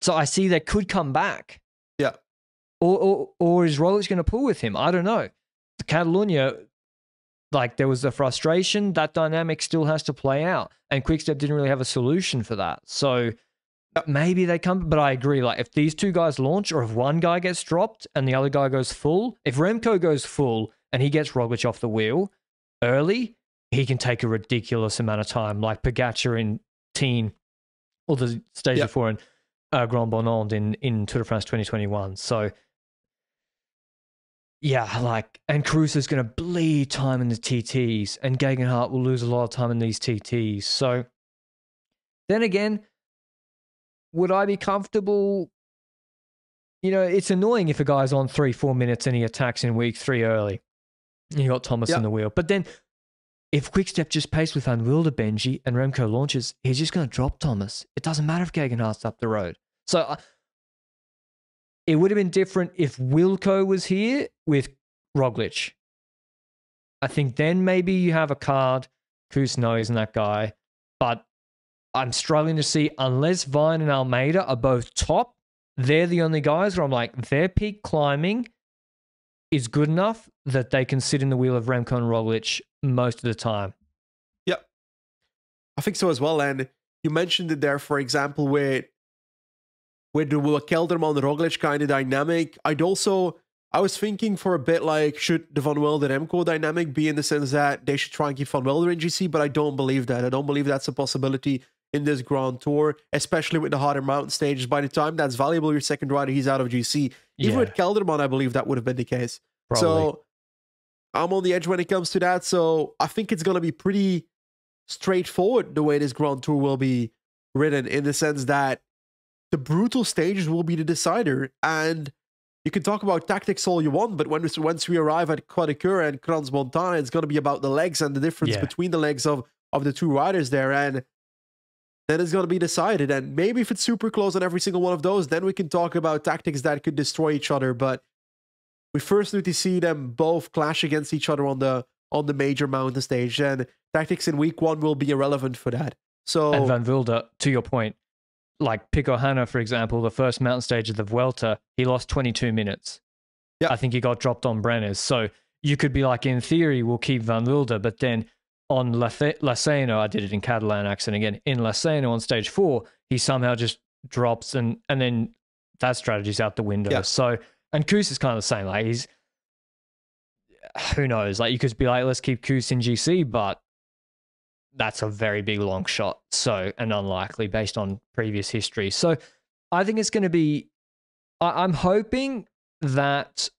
So I see they could come back. Yeah. Or is Roglic going to pull with him? I don't know. The Catalonia, like, there was a frustration. That dynamic still has to play out. And Quickstep didn't really have a solution for that. So maybe they come, but I agree. Like, if these two guys launch, or if one guy gets dropped and the other guy goes full, if Remco goes full and he gets Roglic off the wheel early, he can take a ridiculous amount of time, like Pogacar in Teen, or the stage before in Grand Bonnand in Tour de France 2021. So, yeah, like, and Caruso's going to bleed time in the TTs, and Gegenhardt will lose a lot of time in these TTs. So, then again, would I be comfortable? You know, it's annoying if a guy's on 3-4 minutes and he attacks in week 3 early. You got Thomas in the wheel. But then, if Quickstep just pace with Van Wilder, Benji, and Remco launches, he's just going to drop Thomas. It doesn't matter if Gegenhardt's up the road. So, it would have been different if Wilco was here with Roglic. I think then maybe you have a card. Kuss knows that guy. But I'm struggling to see, unless Vine and Almeida are both top, they're the only guys where I'm like, their peak climbing is good enough that they can sit in the wheel of Remco and Roglic most of the time. Yeah, I think so as well. And you mentioned it there, for example, with the Kelderman Roglic kind of dynamic. I was thinking for a bit, like, should the Van Wilder Remco dynamic be in the sense that they should try and keep Van Wilder in GC, but I don't believe that. I don't believe that's a possibility in this Grand Tour, especially with the harder mountain stages. By the time that's valuable, your second rider, he's out of GC. Even with Kelderman, I believe that would have been the case. Probably. So I'm on the edge when it comes to that. So I think it's going to be pretty straightforward the way this Grand Tour will be ridden, in the sense that the brutal stages will be the decider. And you can talk about tactics all you want, but once we arrive at Croix-de-Coeur and Crans-Montana, it's going to be about the legs and the difference between the legs of the two riders there. And then it's going to be decided. And maybe if it's super close on every single one of those, then we can talk about tactics that could destroy each other. But we first need to see them both clash against each other on the major mountain stage. And tactics in week 1 will be irrelevant for that. So, and Van Wilder, to your point, like Pico Hanna, for example, the first mountain stage of the Vuelta, he lost 22 minutes. Yeah. I think he got dropped on Brenners. So you could be like, in theory, we'll keep Van Wilder, but then on Laceno, I did it in Catalan accent again, in Laceno on stage 4, he somehow just drops, and then that strategy's out the window. Yeah. So, and Kuss is kind of the same. Like, he's, who knows? Like, you could be like, let's keep Kuss in GC, but that's a very big long shot. So, and unlikely based on previous history. So I think it's going to be, I'm hoping that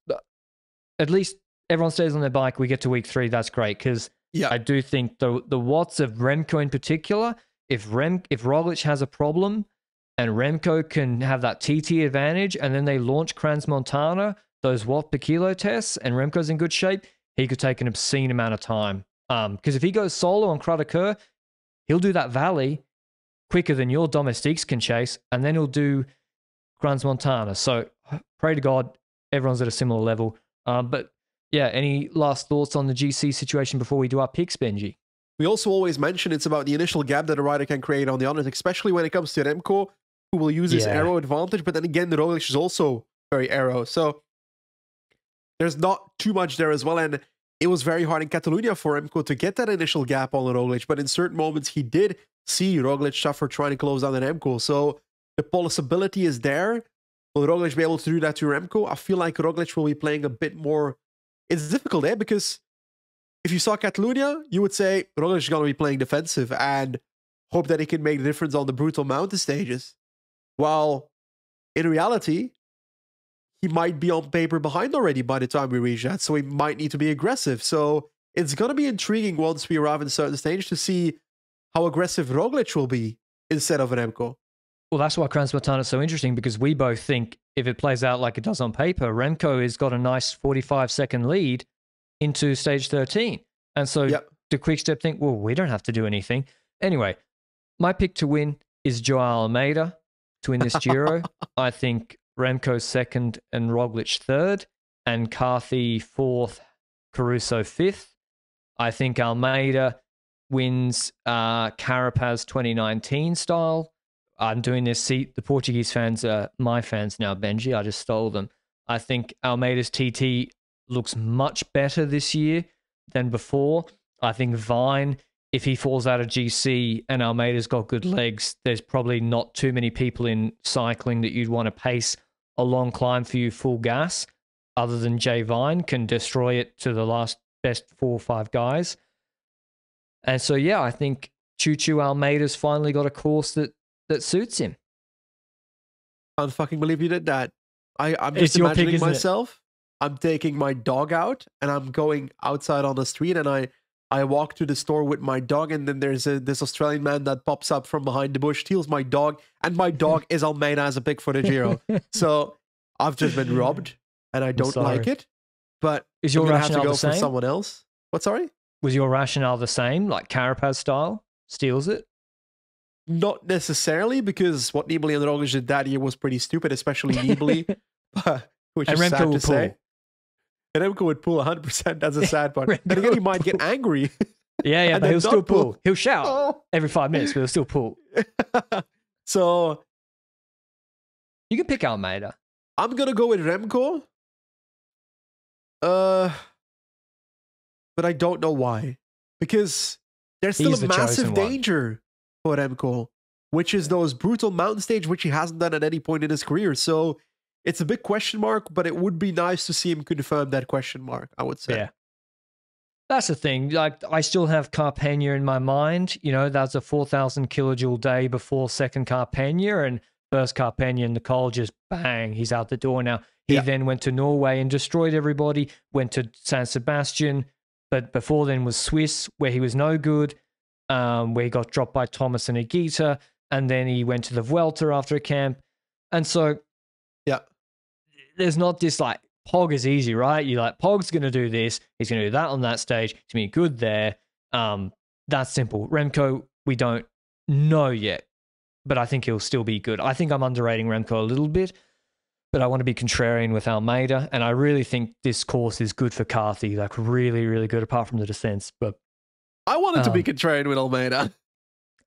at least everyone stays on their bike. We get to week 3. That's great because Yeah. I do think the watts of Remco in particular, if Roglic has a problem and Remco can have that TT advantage and then they launch Crans-Montana, those watt per kilo tests, and Remco's in good shape, he could take an obscene amount of time. Because if he goes solo on Croix de Coeur, he'll do that valley quicker than your domestiques can chase, and then he'll do Crans-Montana. So pray to God everyone's at a similar level. But yeah, any last thoughts on the GC situation before we do our picks, Benji? We also always mention it's about the initial gap that a rider can create on the others, especially when it comes to Remco, who will use his aero advantage. But then again, the Roglic is also very aero. So there's not too much there as well. And it was very hard in Catalonia for Remco to get that initial gap on Roglic. But in certain moments, he did see Roglic suffer trying to close down on Remco. So the possibility is there. Will Roglic be able to do that to Remco? I feel like Roglic will be playing a bit more. It's difficult, because if you saw Catalonia, you would say Roglic is going to be playing defensive and hope that he can make the difference on the brutal mountain stages. While in reality, he might be on paper behind already by the time we reach that, so he might need to be aggressive. So it's going to be intriguing once we arrive in a certain stage to see how aggressive Roglic will be instead of Remco. Well, that's why Crans-Montana is so interesting, because we both think if it plays out like it does on paper, Remco has got a nice 45-second lead into stage 13. And so the Quick-Step think, well, we don't have to do anything. Anyway, my pick to win is Joao Almeida to win this Giro. I think Remco second and Roglic third, and Carthy fourth, Caruso fifth. I think Almeida wins Carapaz 2019 style. I'm doing this. See, the Portuguese fans are my fans now, Benji. I just stole them. I think Almeida's TT looks much better this year than before. I think Vine, if he falls out of GC and Almeida's got good legs, there's probably not too many people in cycling that you'd want to pace a long climb for you full gas, other than Jay Vine can destroy it to the last best 4 or 5 guys. And so, yeah, I think Choo Almeida's finally got a course that suits him. I can't fucking believe you did that. I'm just imagining myself. I'm taking my dog out and I'm going outside on the street, and I walk to the store with my dog, and then there's this Australian man that pops up from behind the bush, steals my dog, and my dog is Almeida as a pick for the Giro. So I've just been robbed, and I don't like it. But is your rationale have to go the same? For someone else? What? Sorry? Was your rationale the same, like Carapaz style? Steals it? Not necessarily, because what Nibali and Roglic did that year was pretty stupid, especially Nibali, which is Remco sad to say. And Remco would pull 100%. That's a sad part. Then again, he might get angry. Yeah, but he'll still pull. He'll shout every 5 minutes, but he'll still pull. So you can pick Almeida. I'm gonna go with Remco. But I don't know why. Because there's still a massive danger for Remco, which is those brutal mountain stage, which he hasn't done at any point in his career. So it's a big question mark, but it would be nice to see him confirm that question mark, I would say. Yeah. That's the thing. Like, I still have Carpena in my mind. You know, that's a 4,000 kilojoule day before second Carpena, and first Carpena and Nicole just bang, he's out the door now. He then went to Norway and destroyed everybody, went to San Sebastian, but before then was Swiss, where he was no good, where he got dropped by Thomas and Higuita, and then he went to the Vuelta after a camp. And so there's not this like, Pog is easy, right? You're like, Pog's going to do this. He's going to do that on that stage. He's going to be good there. That's simple. Remco, we don't know yet, but I think he'll still be good. I think I'm underrating Remco a little bit, but I want to be contrarian with Almeida. And I really think this course is good for Carthy, like really, really good, apart from the descents. But I wanted to be contrarian with Almeida.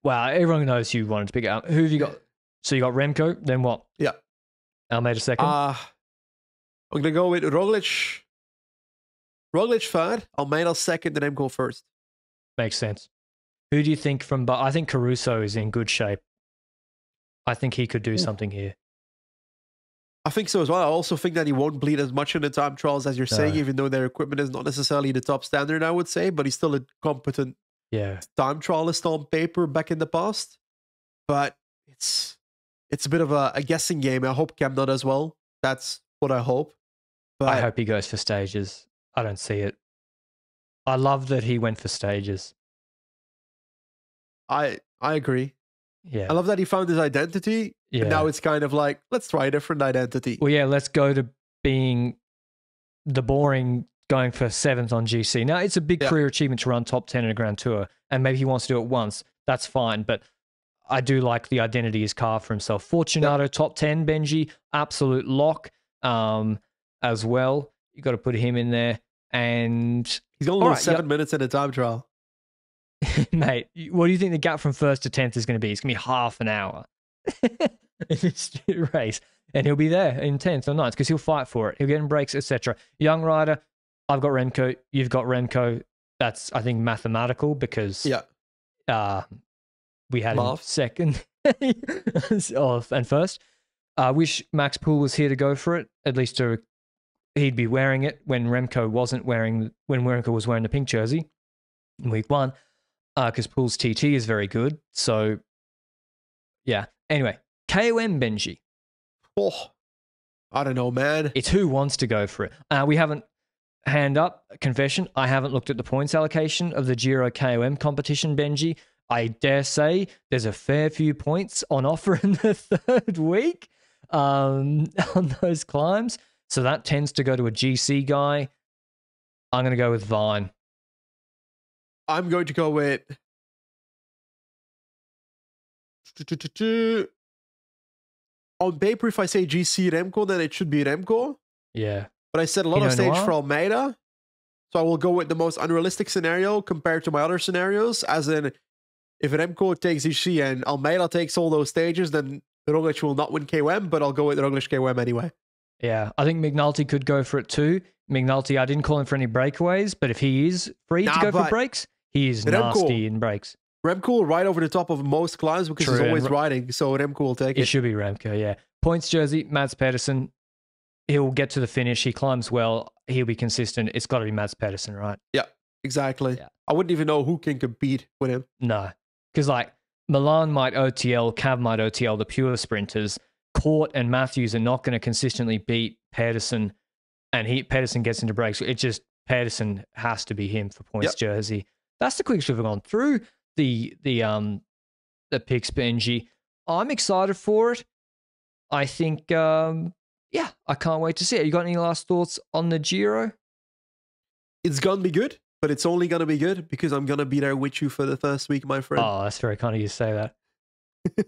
Wow, everyone knows you wanted to pick it up. Who have you got? So you got Remco, then what? Yeah. Almeida second? I'm going to go with Roglic. Roglic third, Almeida second, and Remco first. Makes sense. Who do you think from... I think Caruso is in good shape. I think he could do something here. I think so as well. I also think that he won't bleed as much in the time trials as you're saying, even though their equipment is not necessarily the top standard, I would say, but he's still a competent time trialist on paper back in the past. But it's a bit of a guessing game. I hope Cam not as well. That's what I hope. But I hope he goes for stages. I don't see it. I love that he went for stages. I agree. Yeah. I love that he found his identity. Yeah. And now it's kind of like, let's try a different identity. Well, yeah, let's go to being the boring, going for 7th on GC. Now, it's a big career achievement to run top 10 in a Grand Tour, and maybe he wants to do it once. That's fine, but I do like the identity he's carved for himself. Fortunato, top 10, Benji, absolute lock as well. You got to put him in there. And he's only lost 7 minutes in a time trial. Mate, what do you think the gap from 1st to 10th is going to be? It's going to be half an hour in this race. And he'll be there in 10th or 9th because he'll fight for it. He'll get in breaks, etc. Young rider, I've got Remco. You've got Remco. That's, I think, mathematical because we had him second and first. I wish Max Poole was here to go for it, at least he'd be wearing it when Remco was wearing the pink jersey in week 1 because Poole's TT is very good. So, yeah. Anyway, KOM, Benji. Oh, I don't know, man. It's who wants to go for it. We haven't, hand up, confession, I haven't looked at the points allocation of the Giro KOM competition, Benji. I dare say there's a fair few points on offer in the 3rd week on those climbs. So that tends to go to a GC guy. I'm going to go with Vine. I'm going to go with... On paper, if I say GC Remco, then it should be Remco. Yeah. But I said a lot of stage for Almeida. So I will go with the most unrealistic scenario compared to my other scenarios. As in, if Remco takes GC and Almeida takes all those stages, then Roglic will not win KOM, but I'll go with Roglic KOM anyway. Yeah, I think McNulty could go for it too. McNulty, I didn't call him for any breakaways, but if he is free to go for breaks, he is nasty in breaks. Remco will ride over the top of most climbs because he's always riding, so Remco will take it. It should be Remco, yeah. Points jersey, Mads Pedersen. He'll get to the finish. He climbs well. He'll be consistent. It's got to be Mads Pedersen, right? Yeah, exactly. Yeah. I wouldn't even know who can compete with him. No, because like Milan might OTL, Cav might OTL, the pure sprinters. Court and Matthews are not going to consistently beat Pedersen, and Pedersen gets into breaks. It just, Pedersen has to be him for points jersey. That's the quickest we've gone through the picks, Benji. I'm excited for it. I think, yeah, I can't wait to see it. You got any last thoughts on the Giro? It's going to be good, but it's only going to be good because I'm going to be there with you for the first week, my friend. Oh, that's very kind of you to say that.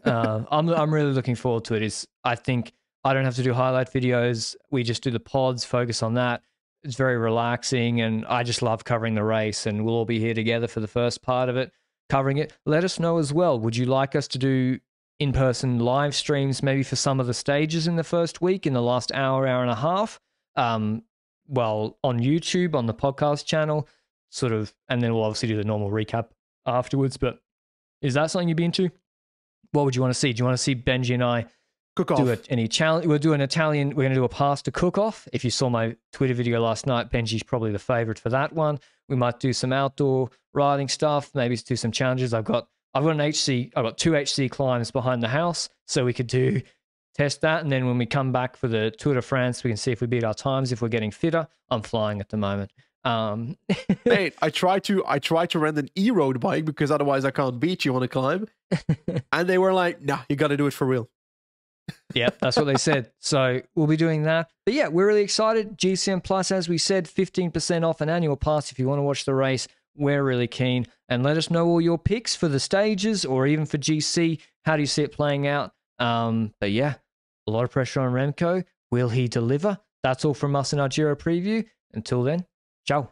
I'm really looking forward to it. I think I don't have to do highlight videos. We just do the pods, focus on that. It's very relaxing, and I just love covering the race, and we'll all be here together for the first part of it, covering it. Let us know as well. Would you like us to do in-person live streams maybe for some of the stages in the first week, in the last hour and a half? Well, on YouTube, on the podcast channel, sort of, and then we'll obviously do the normal recap afterwards. But is that something you'd be into? What would you want to see? Do you want to see Benji and I do any challenge? We'll do an Italian. We're going to do a pasta cook-off. If you saw my Twitter video last night, Benji's probably the favorite for that one. We might do some outdoor riding stuff. Maybe do some challenges. I've got an HC. I've got 2 HC climbs behind the house, so we could test that. And then when we come back for the Tour de France, we can see if we beat our times. If we're getting fitter, I'm flying at the moment. Mate, I try to rent an e-road bike because otherwise I can't beat you on a climb. And they were like, nah, you got to do it for real. Yep, that's what they said. So we'll be doing that. But yeah, we're really excited. GCN Plus, as we said, 15% off an annual pass if you want to watch the race. We're really keen. And let us know all your picks for the stages or even for GC. How do you see it playing out? But yeah, a lot of pressure on Remco. Will he deliver? That's all from us in our Giro preview. Until then, ciao.